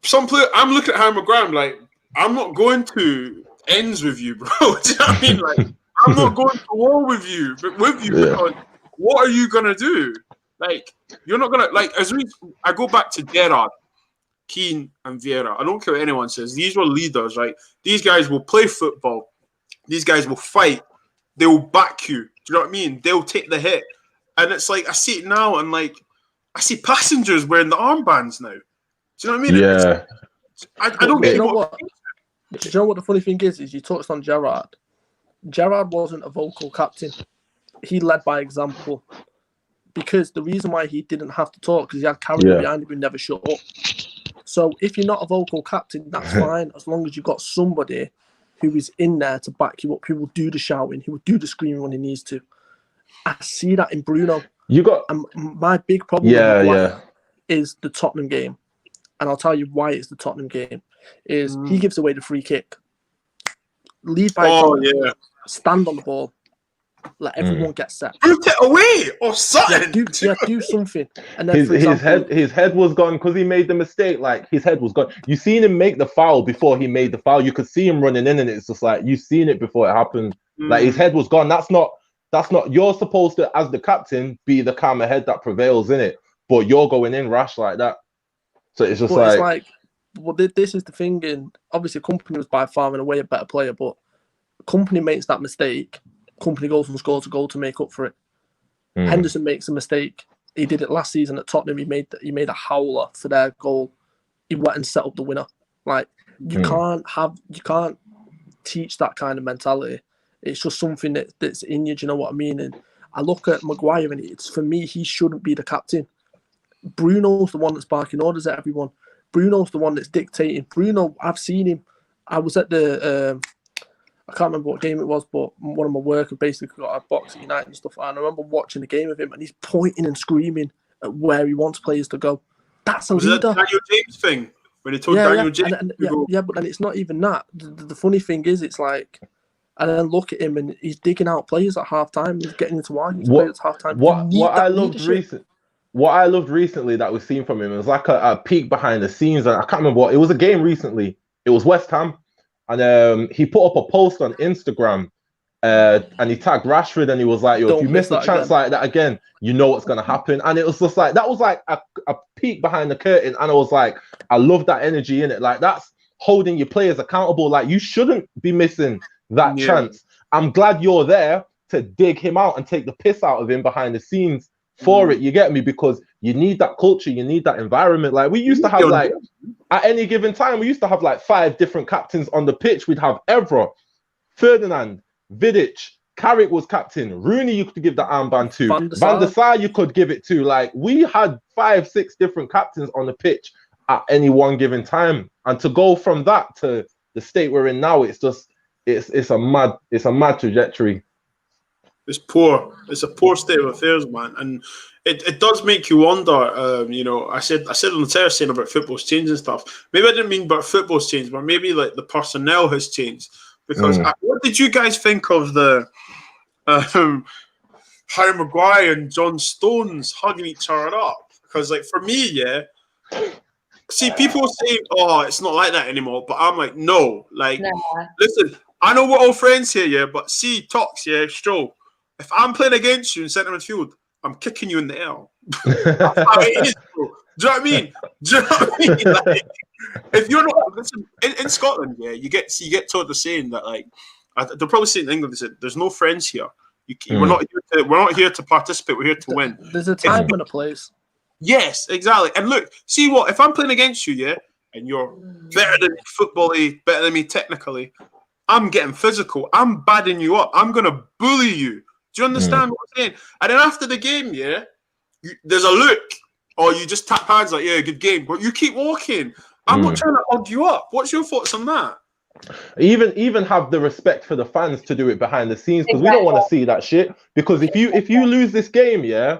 some player, I'm looking at Harry Maguire, I'm like, I'm not going to ends with you, bro. Do you know what I mean? Like, I'm not going to war with you, because what are you gonna do? Like, you're not gonna like. I go back to Gerrard, Keane, and Vieira. I don't care what anyone says. These were leaders, right? These guys will play football. These guys will fight. They will back you. Do you know what I mean? They'll take the hit. And it's like I see it now, and like I see passengers wearing the armbands now. Do you know what I mean? Yeah. I don't get what. Do you know what the funny thing is you touched on Gerrard. Gerrard wasn't a vocal captain. He led by example. Because the reason why he didn't have to talk, because he had Carragher behind him who never shut up. So if you're not a vocal captain, that's fine, as long as you've got somebody who is in there to back you up, who will do the shouting, who will do the screaming when he needs to. I see that in Bruno. And my big problem is the Tottenham game. And I'll tell you why it's the Tottenham game. Is he gives away the free kick. Lead by example. Stand on the ball. Let everyone get set. Boot it away or something. Do something. And then his head was gone because he made the mistake. Like his head was gone. You seen him make the foul before he made the foul. You could see him running in, and it's just like you've seen it before it happened. Like his head was gone. That's not. You're supposed to, as the captain, be the calmer head that prevails in it. But you're going in rash like that. So it's just well, this is the thing. And obviously, Company was by far and away a better player, but Company makes that mistake. Company goes and scores a goal to make up for it. Henderson makes a mistake. He did it last season at Tottenham. He made a howler for their goal. He went and set up the winner. Like you can't teach that kind of mentality. It's just something that's in you. Do you know what I mean? And I look at Maguire, and it's for me, he shouldn't be the captain. Bruno's the one that's barking orders at everyone. Bruno's the one that's dictating. Bruno, I've seen him. I was at the I can't remember what game it was, but one of my workers basically got a box at United and stuff. And I remember watching the game of him, and he's pointing and screaming at where he wants players to go. That's a leader. Was that Daniel James thing when he told Daniel James? But then it's not even that. The funny thing is, it's like, and then look at him, and he's digging out players at half time. He's getting into arguments players at half time. What I loved recently that we've seen from him, it was like a peek behind the scenes. And I can't remember what it was. A game recently. It was West Ham. And he put up a post on Instagram and he tagged Rashford, and he was like, yo, if you miss a chance like that again, you know what's going to happen. And it was just like, that was like a peek behind the curtain. And I was like, I love that energy in it. Like, that's holding your players accountable. Like, you shouldn't be missing that chance. I'm glad you're there to dig him out and take the piss out of him behind the scenes for it. You get me? Because you need that culture, you need that environment. Like, we used to have like, at any given time, we used to have like 5 different captains on the pitch. We'd have Evra, Ferdinand, Vidic, Carrick was captain, Rooney you could give the armband to, Van der Sar you could give it to. Like, we had 5-6 different captains on the pitch at any one given time. And to go from that to the state we're in now, it's just it's a mad trajectory. It's poor. It's a poor state of affairs, man, and it does make you wonder. You know, I said on the terrace saying about football's changing stuff. Maybe I didn't mean about football's changed, but maybe like the personnel has changed. Because what did you guys think of the Harry Maguire and John Stones hugging each other up? Because like for me, see, people say, "Oh, it's not like that anymore," but I'm like, no, like, listen, I know we're all friends here, but see, talks, Stroll. If I'm playing against you in centre midfield, I'm kicking you in the air. That's how it is, bro. Do you know what I mean? Like, if you're not, listen, in Scotland, you get taught the saying that, like, they'll probably say in England, they said, "There's no friends here. We're not here to participate. We're here to win." There's a time and a place. Yes, exactly. And look, see what if I'm playing against you, and you're better than me football-y, better than me technically, I'm getting physical. I'm badding you up. I'm gonna bully you. Do you understand what I'm saying? And then after the game, there's a look, or you just tap hands like, "Yeah, good game," but you keep walking. I'm not trying to hug you up. What's your thoughts on that? Even have the respect for the fans to do it behind the scenes, because we don't want to see that shit. Because if you lose this game, yeah,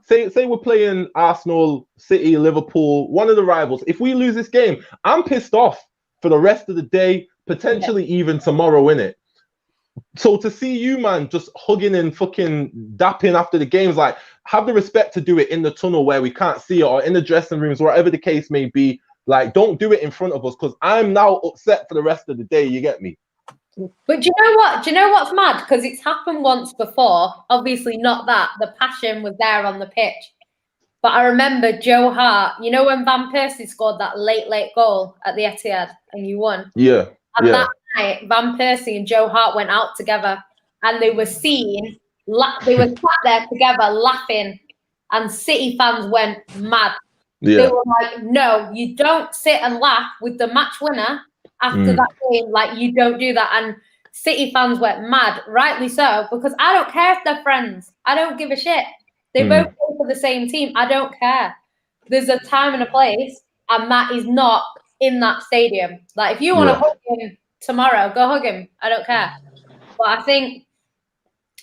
say we're playing Arsenal, City, Liverpool, one of the rivals. If we lose this game, I'm pissed off for the rest of the day, potentially even tomorrow, innit? So to see you, man, just hugging and fucking dapping after the games, like, have the respect to do it in the tunnel where we can't see it, or in the dressing rooms, whatever the case may be. Like, don't do it in front of us, because I'm now upset for the rest of the day. You get me? But do you know what? Do you know what's mad? Because it's happened once before. Obviously, not that. The passion was there on the pitch. But I remember Joe Hart, you know, when Van Persie scored that late goal at the Etihad and you won? Yeah. And that night, Van Persie and Joe Hart went out together and they were seen, they were sat there together laughing, and City fans went mad. Yeah. They were like, no, you don't sit and laugh with the match winner after that game. Like, you don't do that. And City fans went mad, rightly so, because I don't care if they're friends. I don't give a shit. They both play for the same team. I don't care. There's a time and a place, and that is not in that stadium. Like, if you want to hug him tomorrow, go hug him. I don't care. But I think,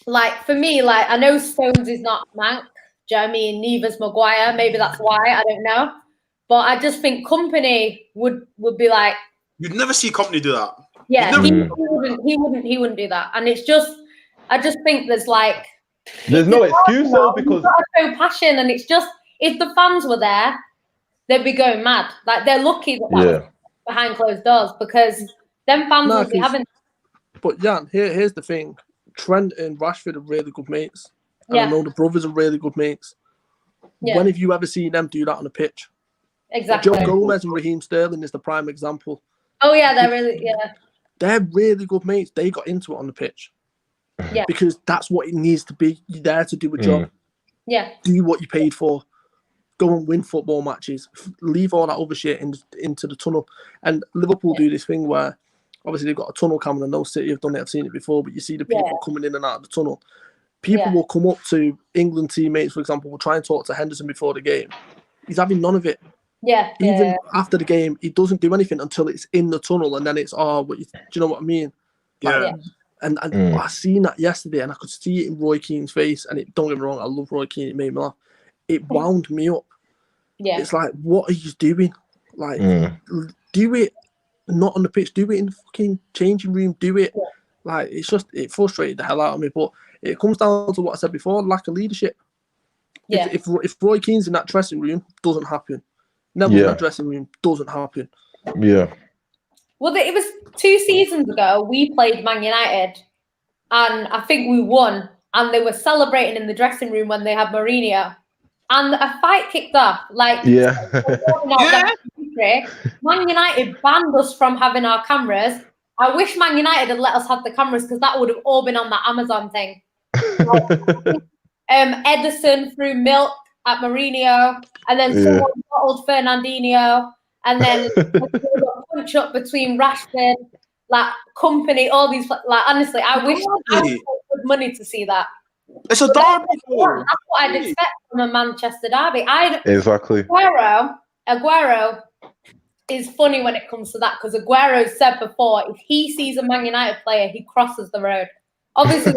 like, for me, like, I know Stones is not Mank. Do you know what I mean? Neither's Maguire. Maybe that's why. I don't know. But I just think Company would be like. You'd never see Company do that. Yeah, he wouldn't do that. And it's just, I just think there's like. There's no excuse though, because. You've got to show passion, and it's just, if the fans were there, they'd be going mad. Like, they're lucky that was behind closed doors, because them fans would be having. But Jan, here's the thing: Trent and Rashford are really good mates. And I know the brothers are really good mates. Yeah. When have you ever seen them do that on a pitch? Exactly. Joe Gomez and Raheem Sterling is the prime example. Oh yeah, they're really good mates. They got into it on the pitch. Yeah. Because that's what it needs to be. You're there to do a job. Yeah. Do what you paid for. Go and win football matches. Leave all that other shit into the tunnel. And Liverpool do this thing where, obviously, they've got a tunnel coming. I know City have done it. I've seen it before. But you see the people coming in and out of the tunnel. People will come up to England teammates, for example, will try and talk to Henderson before the game. He's having none of it. Yeah. Even after the game, he doesn't do anything until it's in the tunnel, and then it's, do you know what I mean? Like, and I seen that yesterday, and I could see it in Roy Keane's face. And don't get me wrong, I love Roy Keane. It made me laugh. It wound me up. Yeah. It's like, what are you doing? Like, do it not on the pitch. Do it in the fucking changing room. Do it. Like, it's just, it frustrated the hell out of me. But it comes down to what I said before, lack of leadership. Yeah. If Roy Keane's in that dressing room, doesn't happen. Neville's in that dressing room, doesn't happen. Yeah. Well, it was 2 seasons ago, we played Man United, and I think we won, and they were celebrating in the dressing room when they had Mourinho, and a fight kicked off. Like, Man United banned us from having our cameras. I wish Man United had let us have the cameras, because that would have all been on that Amazon thing. Edison threw milk at Mourinho, and then someone bottled Fernandinho, and then a punch up between Rashford, like Company, all these. Like, honestly, I wish I would pay money to see that. It's a derby. That's what I'd expect from a Manchester derby. Exactly. Aguero is funny when it comes to that, because Aguero said before, if he sees a Man United player, he crosses the road. Obviously,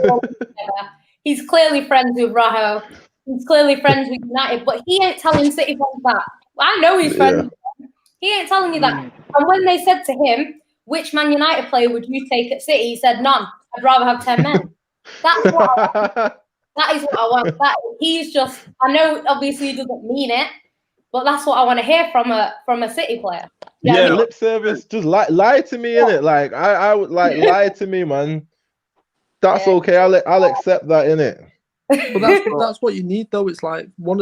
he's clearly friends with Rajo. He's clearly friends with United, but he ain't telling City fans that. I know he's friends with them. He ain't telling you that. And when they said to him, which Man United player would you take at City? He said, none. I'd rather have 10 men. That's what that is what I want. He's just, I know obviously he doesn't mean it, but that's what I want to hear from a City player. Yeah, lip service. Just lie to me, innit? Like, I would like lie to me, man. That's okay. I'll accept that, innit? But that's what you need, though. It's like Bill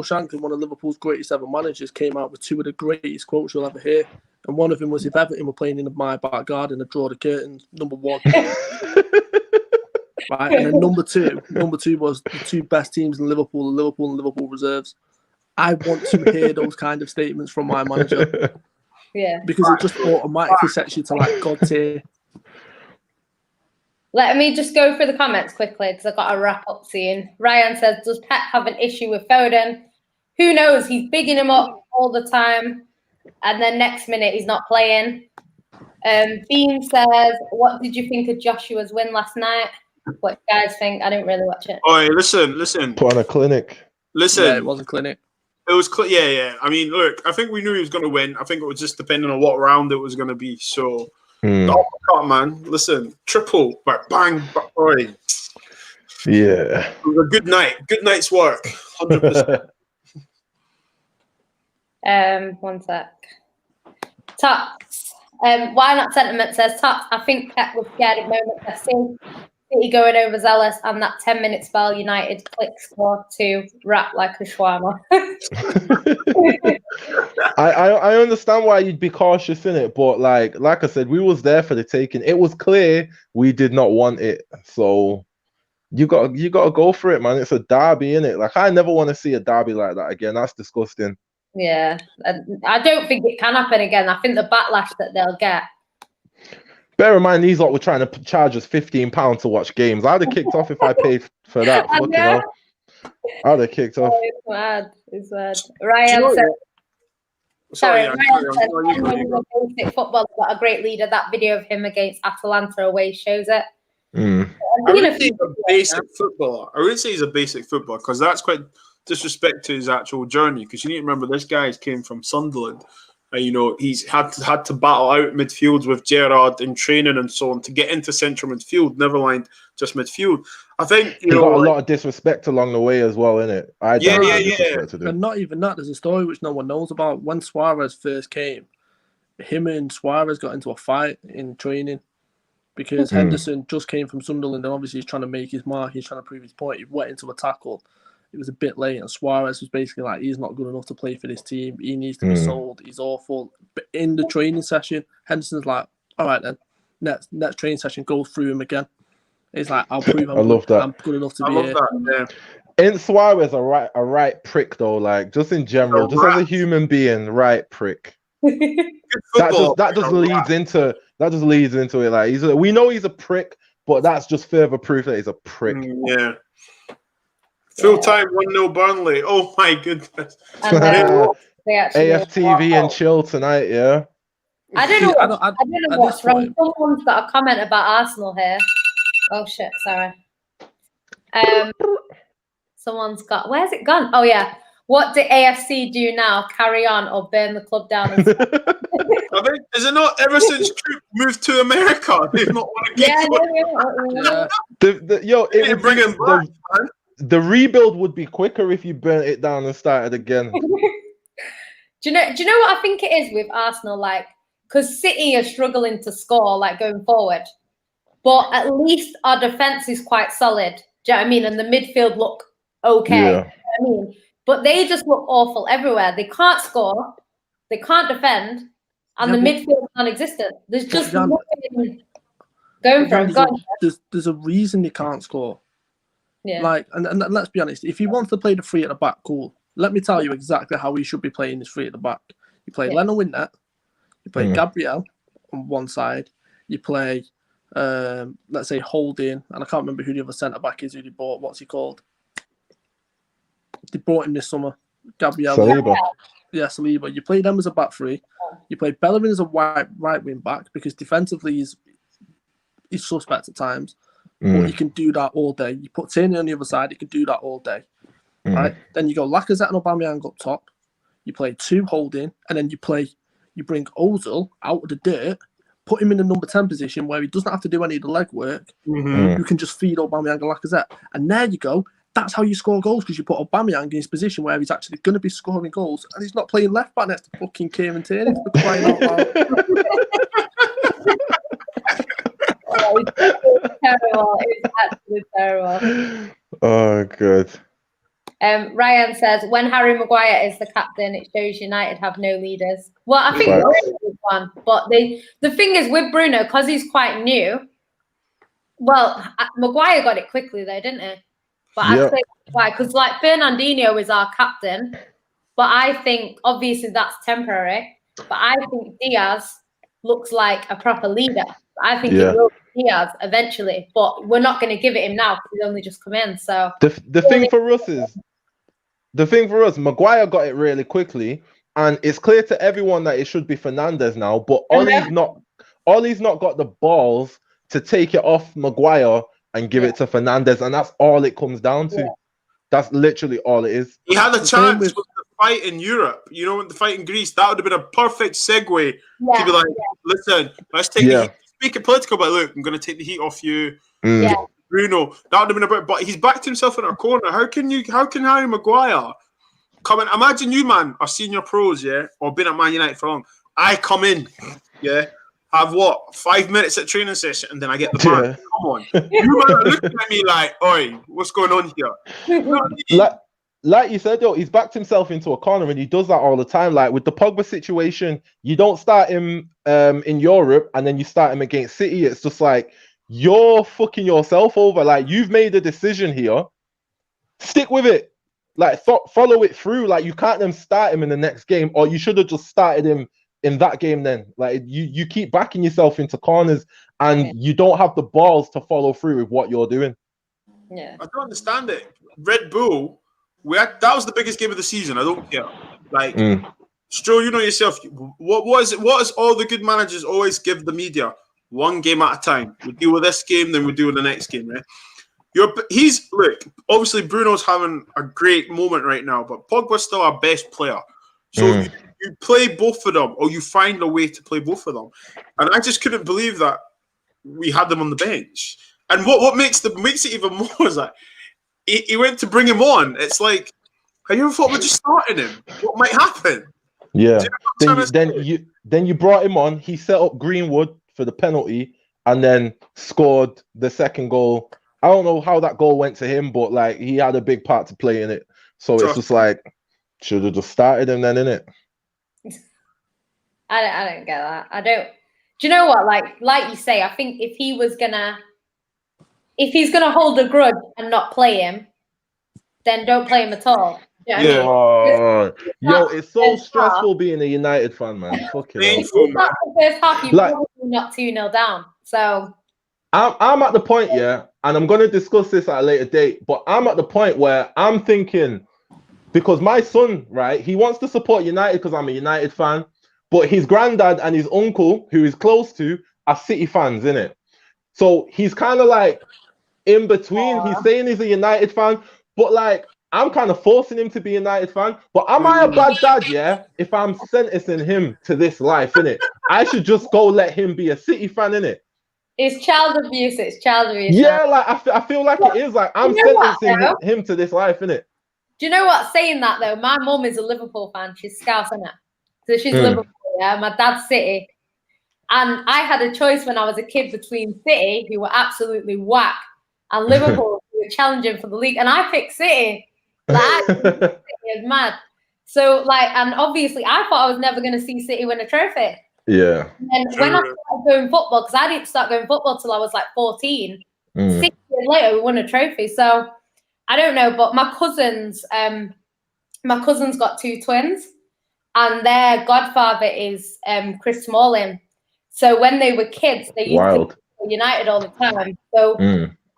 Shankly, one of Liverpool's greatest ever managers, came out with 2 of the greatest quotes you'll ever hear. And one of them was, if Everton were playing in my back garden, I'd draw the curtains, number 1. Right, and then number two was the 2 best teams in Liverpool and Liverpool reserves. I want to hear those kind of statements from my manager. Yeah. Because it just automatically sets you to like God tier. Let me just go through the comments quickly, because I've got a wrap up soon. Ryan says, does Pep have an issue with Foden? Who knows? He's bigging him up all the time, and then next minute he's not playing. Bean says, what did you think of Joshua's win last night? What do you guys think? I didn't really watch it. Oh, listen. Put on a clinic. Listen. Yeah, it was a clinic. It was yeah. I mean, look, I think we knew he was going to win. I think it was just depending on what round it was going to be. So, the uppercut, man. Listen, triple, but bang, boy. Yeah. It was a good night. Good night's work. 100%. 1 sec. Tots. Why not sentiment says Tots. I think Pep was scared of moments. I see City going overzealous and that 10-minute spell. United click score to wrap like a shawarma. I understand why you'd be cautious in it, but like I said, we was there for the taking. It was clear we did not want it, so you got to go for it, man. It's a derby, innit? Like I never want to see a derby like that again. That's disgusting. Yeah, I don't think it can happen again. I think the backlash that they'll get. Bear in mind, these lot were trying to charge us £15 to watch games. I'd have kicked off if I paid for that. Fucking hell. I'd have kicked off. Oh, it's mad. It's mad. Ryan said, Ryan said, basic football got a great leader. That video of him against Atalanta away shows it. I wouldn't say he's a basic footballer. I wouldn't say he's a basic footballer because that's quite disrespect to his actual journey. Because you need to remember, this guy came from Sunderland. You know, he's had to battle out midfields with Gerrard in training and so on to get into central midfield, never mind just midfield. I think he got a lot of disrespect along the way as well, innit? Yeah. And not even that, there's a story which no one knows about. When Suarez first came, him and Suarez got into a fight in training because Henderson just came from Sunderland and obviously he's trying to make his mark, he's trying to prove his point. He went into a tackle. It was a bit late, and Suarez was basically like, he's not good enough to play for this team. He needs to be sold. He's awful. But in the training session, Henderson's like, all right then, next training session, go through him again. He's like, I'll prove I'm good enough to be here. That, yeah. Ain't Suarez a right prick though? Like just in general, just as a human being, right prick. that just leads into it. Like we know he's a prick, but that's just further proof that he's a prick. Yeah. Full time 1-0 Burnley. Oh my goodness. AFTV and chill tonight, yeah. I don't know what's wrong. Someone's got a comment about Arsenal here. Oh shit, sorry. Someone's got, where's it gone? Oh yeah. What do AFC do now? Carry on or burn the club down? I think, is it not ever since Troop moved to America? They've not won a game. The rebuild would be quicker if you burnt it down and started again. Do you know what I think it is with Arsenal? Like, because City are struggling to score, like going forward, but at least our defense is quite solid. Do you know what I mean? And the midfield look okay. Yeah. You know what I mean? But they just look awful everywhere. They can't score, they can't defend, and the midfield is non-existent. There's just nothing going for them. There's a reason they can't score. Yeah. Like, and let's be honest, if he wants to play the three at the back, cool. Let me tell you exactly how he should be playing this three at the back. You play Leno Winnet, you play Gabriel on one side, you play, let's say, Holding, and I can't remember who the other centre back is who they bought. What's he called? They bought him this summer. Gabriel. Saliba. Yeah, Saliba. You play them as a back three. You play Bellerin as a right wing back because defensively he's suspect at times. But you can do that all day. You put Tierney on the other side, you can do that all day. Right? Then you go Lacazette and Aubameyang up top. You play 2 Holding, and then you bring Ozil out of the dirt, put him in the number 10 position where he doesn't have to do any of the legwork. You can just feed Aubameyang and Lacazette. And there you go. That's how you score goals, because you put Aubameyang in his position where he's actually going to be scoring goals, and he's not playing left back next to fucking Kieran Tierney for crying out loud. It's terrible. It's absolutely terrible. Oh, good. Ryan says, when Harry Maguire is the captain, it shows United have no leaders. Well, I think Bruno is one, but the thing is with Bruno, because he's quite new. Well, Maguire got it quickly though, didn't he? But I think why? Because like Fernandinho is our captain, but I think obviously that's temporary. But I think Diaz looks like a proper leader. I think it will be Diaz eventually, but we're not going to give it him now because he's only just come in. So the thing for us, Maguire got it really quickly, and it's clear to everyone that it should be Fernandes now. But Ollie's not got the balls to take it off Maguire and give it to Fernandez, and that's all it comes down to. That's literally all it is. He had a chance with the fight in Europe. You know, the fight in Greece, that would have been a perfect segue to be like, listen, let's take the heat. Make it political, but look, I'm going to take the heat off you. Bruno, that would have been a bit, but he's backed himself in a corner. How can Harry Maguire come in? Imagine you, man, are senior pros, or been at Man United for long. I come in, have 5 minutes at training session, and then I get the ban. Come on, you man are looking at me like, oi, what's going on here? You know what I mean? Like you said, he's backed himself into a corner, and he does that all the time. Like with the Pogba situation, you don't start him in Europe, and then you start him against City. It's just like, you're fucking yourself over. Like, you've made a decision here. Stick with it. Like, follow it through. Like, you can't then start him in the next game, or you should have just started him in that game then. Like, you keep backing yourself into corners, and you don't have the balls to follow through with what you're doing. I don't understand it. Red Bull, that was the biggest game of the season. I don't care. Like, Stroll, you know yourself. What is all the good managers always give the media? One game at a time. We deal with this game, then we deal with the next game, right? Look, obviously Bruno's having a great moment right now, but Pogba's still our best player. So you play both of them, or you find a way to play both of them. And I just couldn't believe that we had them on the bench. And what makes it even more is that he went to bring him on. It's like, have you ever thought about just starting him? What might happen? Yeah. Then you brought him on. He set up Greenwood for the penalty, and then scored the second goal. I don't know how that goal went to him, but like, he had a big part to play in it. So it's just like, should have just started him then, innit? I don't get that. I don't. Do you know what? Like you say, I think if he's gonna hold a grudge and not play him, then don't play him at all. You know yo, it's so stressful being a United fan, man. Fucking hell. That's the first half, you're probably not 2-0 down. So I'm at the point, and I'm going to discuss this at a later date, but I'm at the point where I'm thinking, because my son, right, he wants to support United because I'm a United fan, but his granddad and his uncle, who he's close to, are City fans, innit? So he's kind of like in between. He's saying he's a United fan, but like, I'm kind of forcing him to be a United fan. But am I a bad dad, if I'm sentencing him to this life, innit? I should just go let him be a City fan, innit? It's child abuse. It's child abuse. Yeah, like I feel like it is. Like, I'm sentencing him to this life, innit? Do you know what? Saying that though, my mum is a Liverpool fan. She's Scouse, innit? So she's Liverpool. Yeah, my dad's City, and I had a choice when I was a kid between City, who were absolutely whack, and Liverpool, who were challenging for the league, and I picked City. Like, City is mad. So like, and obviously, I thought I was never going to see City win a trophy. Yeah. And when I started going football, because I didn't start going football till I was like 14, 6 years later we won a trophy. So I don't know, but my cousin's got 2 twins, and their godfather is Chris Smalling. So when they were kids, they used to be United all the time. So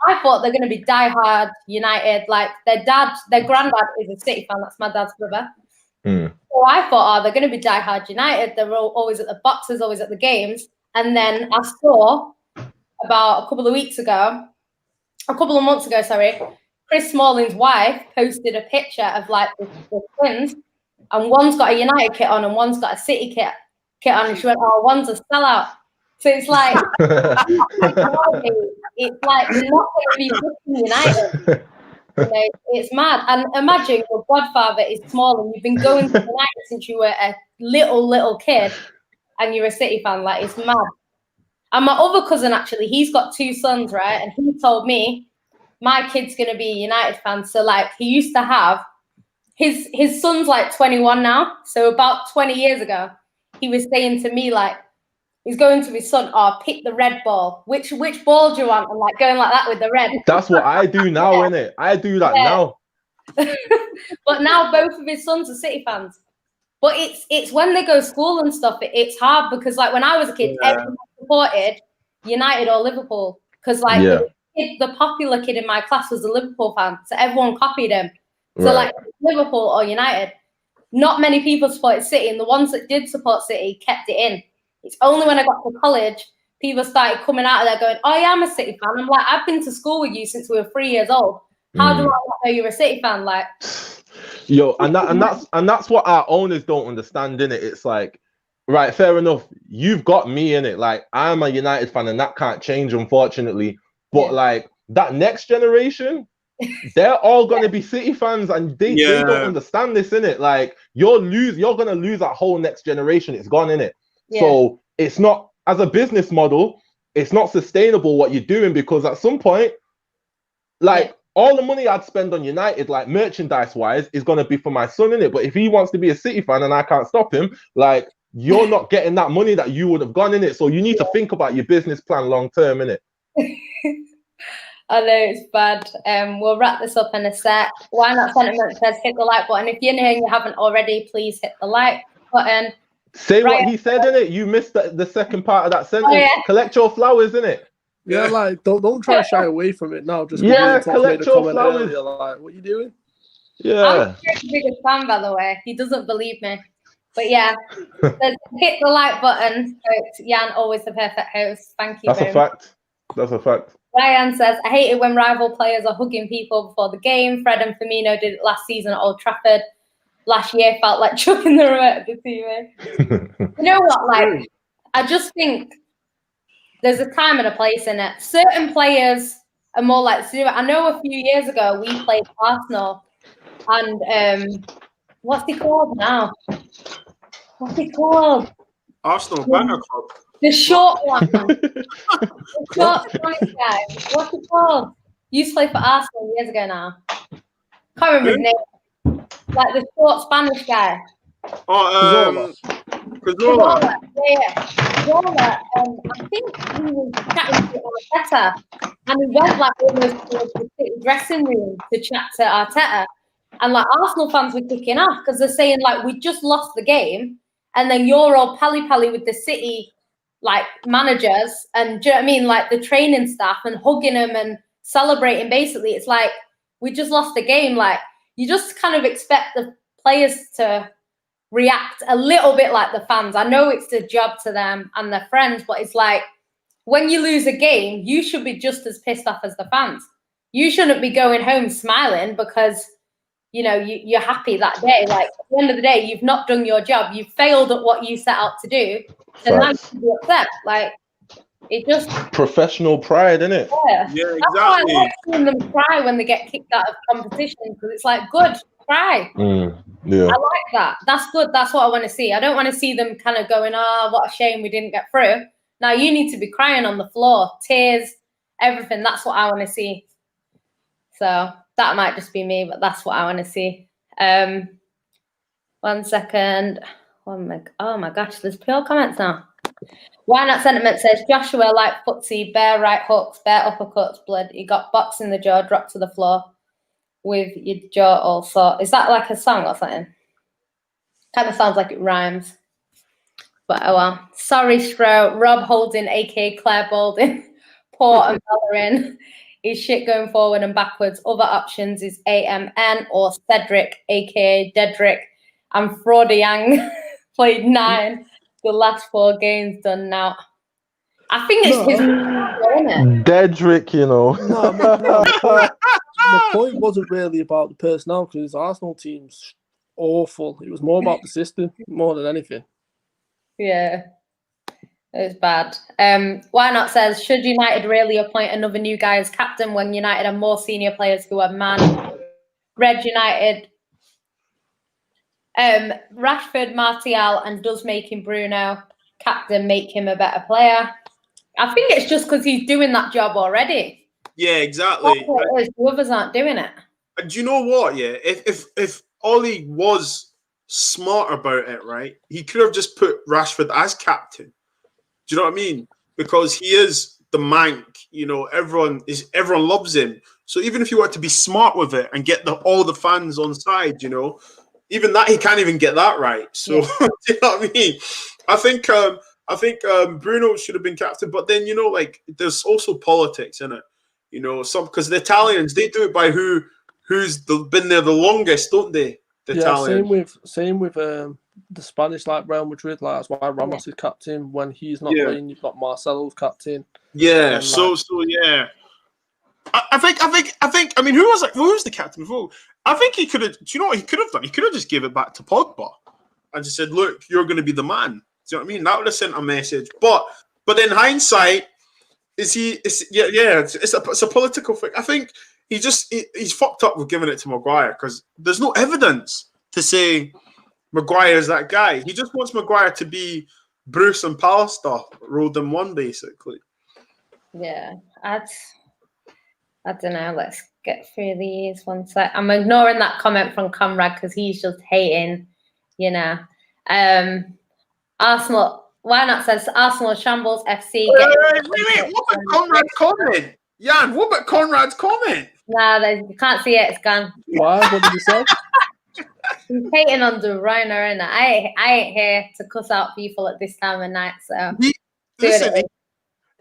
I thought they're going to be diehard United. Like their granddad is a City fan. That's my dad's brother. So I thought, they're going to be diehard United. They're always at the boxes, always at the games. And then I saw about a couple of months ago, Chris Smalling's wife posted a picture of like the twins, and one's got a United kit on and one's got a City kit on. And she went, "Oh, one's a sellout." So it's like, it's like we're not going to be pushing United. You know, it's mad. And imagine your godfather is small and you've been going to United since you were a little kid, and you're a City fan. Like, it's mad. And my other cousin, actually, he's got 2 sons, right? And he told me my kid's going to be a United fan. So like, he used to have his son's like 21 now. So about 20 years ago, he was saying to me, like, he's going to his son, pick the red ball. Which ball do you want? And like going like that with the red. That's what I do now, innit? I do that now. But now both of his sons are City fans. But it's when they go to school and stuff, it's hard because like when I was a kid, everyone supported United or Liverpool. Because like the popular kid in my class was a Liverpool fan. So everyone copied him. So like Liverpool or United. Not many people supported City, and the ones that did support City kept it in. It's only when I got to college, people started coming out of there going, "Oh yeah, I'm a City fan." I'm like, "I've been to school with you since we were 3 years old. How do I not know you're a City fan?" Like, yo, and that's what our owners don't understand, innit? It's like, right, fair enough. You've got me in it. Like, I'm a United fan, and that can't change, unfortunately. But like that next generation, they're all gonna be City fans, and they don't understand this, innit? Like, you're gonna lose that whole next generation. It's gone, innit? So it's not, as a business model, it's not sustainable what you're doing, because at some point, like, all the money I'd spend on United, like merchandise wise, is gonna be for my son, innit? But if he wants to be a City fan and I can't stop him, like, you're not getting that money that you would have gone in it. So you need to think about your business plan long term, innit? I know it's bad. We'll wrap this up in a sec. Why Not Sentiment says hit the like button. If you're new and you haven't already, please hit the like button. Say what he said, innit? You missed the second part of that sentence. Collect your flowers, innit? Yeah, like don't try to shy away from it now. Just collect your flowers. Earlier, like, what are you doing? Yeah. I'm the biggest fan, by the way. He doesn't believe me. But yeah, hit the like button. Jan, always the perfect host. Thank you. That's a fact. That's a fact. Ryan says, I hate it when rival players are hugging people before the game. Fred and Firmino did it last season at Old Trafford. Last year felt like chucking the remote at the TV. You know what? Like, I just think there's a time and a place in it. Certain players are more like to do it. I know a few years ago we played Arsenal, and what's he called now? What's he called? Arsenal Banner Club. The short one. The short Spanish guy. What's he called? Used to play for Arsenal years ago now. Can't remember his name. Like the short Spanish guy. Oh, Cazorla. Yeah. Cazorla, I think he was chatting to Arteta, and he went like almost to the dressing room to chat to Arteta. And like Arsenal fans were kicking off because they're saying like, we just lost the game, and then you're all pally with the City like managers, and do you know what I mean, like the training staff, and hugging them and celebrating. Basically, it's like, we just lost the game. Like, you just kind of expect the players to react a little bit like the fans. I know it's a job to them and their friends, but it's like, when you lose a game, you should be just as pissed off as the fans. You shouldn't be going home smiling because, you know, you're happy that day. Like, at the end of the day, you've not done your job. You've failed at what you set out to do. And now you should be upset. Like, it just... Professional pride, isn't it? Yeah, exactly. That's why I like seeing them cry when they get kicked out of competition, because it's like, good, cry. Yeah. I like that. That's good. That's what I want to see. I don't want to see them kind of going, oh, what a shame we didn't get through. Now you need to be crying on the floor, tears, everything. That's what I want to see. So that might just be me, but that's what I want to see. 1 second. Oh my gosh, there's pure comments now. Why Not Sentiment says, Joshua like footsie, bare right hooks, bare uppercuts, blood. He got boxed in the jaw, dropped to the floor with your jaw all sort. Is that like a song or something? Kind of sounds like it rhymes. But oh well. Sorry, Stro. Rob Holding, aka Claire Balding. Port and Bellerin. Is shit going forward and backwards. Other options is AMN or Cedric, aka Dedrick. And Fraudy Yang played 9. The last 4 games done now. I think it's his isn't it? Dedrick, you know. No. The point wasn't really about the personnel, because Arsenal team's awful. It was more about the system, more than anything. Yeah. It was bad. Why Not says, should United really appoint another new guy as captain when United have more senior players who are man? Red United, Rashford, Martial, and does making Bruno captain make him a better player? I think it's just because he's doing that job already. Yeah, exactly. That's what it is. The others aren't doing it. And do you know what? Yeah, if Ollie was smart about it, right, he could have just put Rashford as captain. Do you know what I mean? Because he is the mank. You know, everyone loves him. So even if you were to be smart with it and get all the fans on side, you know, even that he can't even get that right. So do you know what I mean? I think Bruno should have been captain, but then, you know, like, there's also politics in it. You know, because the Italians, they do it by who's been there the longest, don't they? the Yeah, Italian. same with the Spanish, like Real Madrid. Like that's why Ramos is captain. When he's not playing, you've got Marcelo's captain. Yeah. And, So yeah. I think. I mean, who was the captain before? I think he could have. Do you know what he could have done? He could have just gave it back to Pogba and just said, "Look, you're going to be the man." Do you know what I mean? That would have sent a message. But in hindsight, it's a political thing. I think he's fucked up with giving it to Maguire because there's no evidence to say Maguire is that guy. He just wants Maguire to be Bruce and Pallister rolled in one, basically. Yeah, I don't know. Let's get through these one sec. I'm ignoring that comment from Comrade because he's just hating, you know. Arsenal. Why not says Arsenal shambles FC. Wait. What about Conrad's comment? Jan, what about Conrad's comment? Nah, you can't see it. It's gone. why? What did you say? He's hating on De Bruyne, and I ain't here to cuss out people at this time of night. So Listen,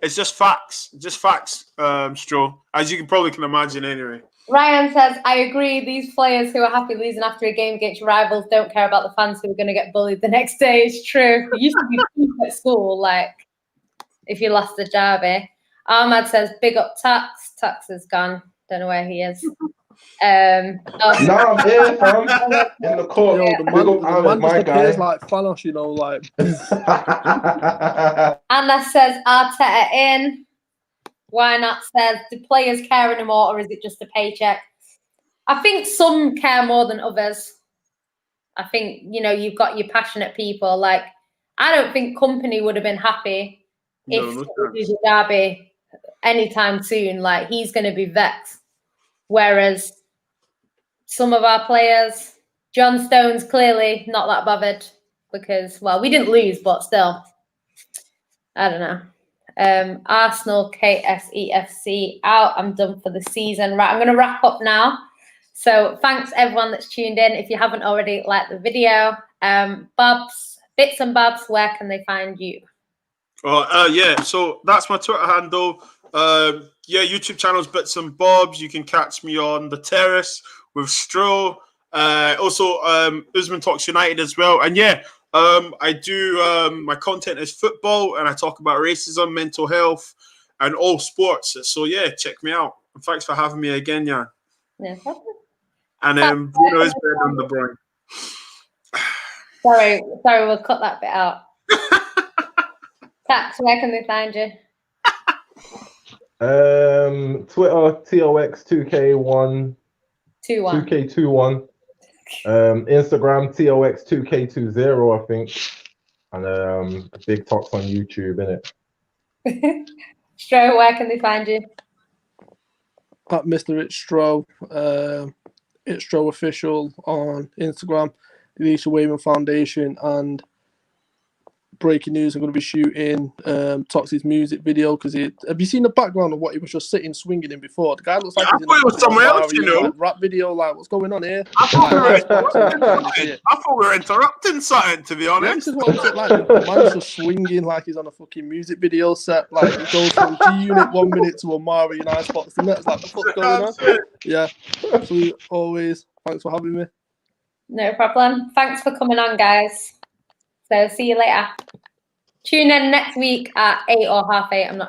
it's just facts. Just facts, Stro. As you can imagine anyway. Ryan says, I agree. These players who are happy losing after a game against rivals don't care about the fans who are going to get bullied the next day. It's true. You used to be cheap at school, like, if you lost the derby. Ahmad says, big up Tax. Tax is gone. Don't know where he is. No, I'm here, fam. In the court. Yo, the man just appears like Thanos, you know, like. Anna says, Arteta in. Why not says, do players care anymore or is it just a paycheck? I think some care more than others. I think, you know, you've got your passionate people. Like, I don't think company would have been happy if it was Derby anytime soon. Like, he's going to be vexed. Whereas some of our players, John Stone's clearly not that bothered because, well, we didn't lose, but still, I don't know. Arsenal KSEFC out. I'm done for the season. Right, I'm going to wrap up now. So thanks everyone that's tuned in. If you haven't already, like the video. Bits and Bobs, where can they find you? Yeah, so that's my Twitter handle. YouTube channel's Bits and Bobs. You can catch me on the terrace with Stro. Also, Usman Talks United as well. And yeah, I do my content is football, and I talk about racism, mental health, and all sports. So yeah, check me out. And thanks for having me again, Jan. No problem. And Bruno is better than the boy. Sorry, we'll cut that bit out. Tax, where can they find you? Twitter TOX2K1 2K21. Instagram TOX2K20, I think. And Big Talks on YouTube, innit? Stro, where can they find you? At Mr. It's Stro. It's Stro Official on Instagram, the Lisa Wayman Foundation, and breaking news, I'm going to be shooting Toxie's music video because have you seen the background of what he was just sitting swinging in before? The guy looks like he's in it was somewhere else, you know. Like, rap video, like what's going on here? I thought we were interrupting something, to be honest. Yeah, this is what I'm saying. Like, the man's just swinging like he's on a fucking music video set. Like he goes from G-Unit 1 minute to Amari and Icebox the next. Like, what's going on? Yeah, absolutely. Always. Thanks for having me. No problem. Thanks for coming on, guys. So see you later. Tune in next week at 8 or 8:30. I'm not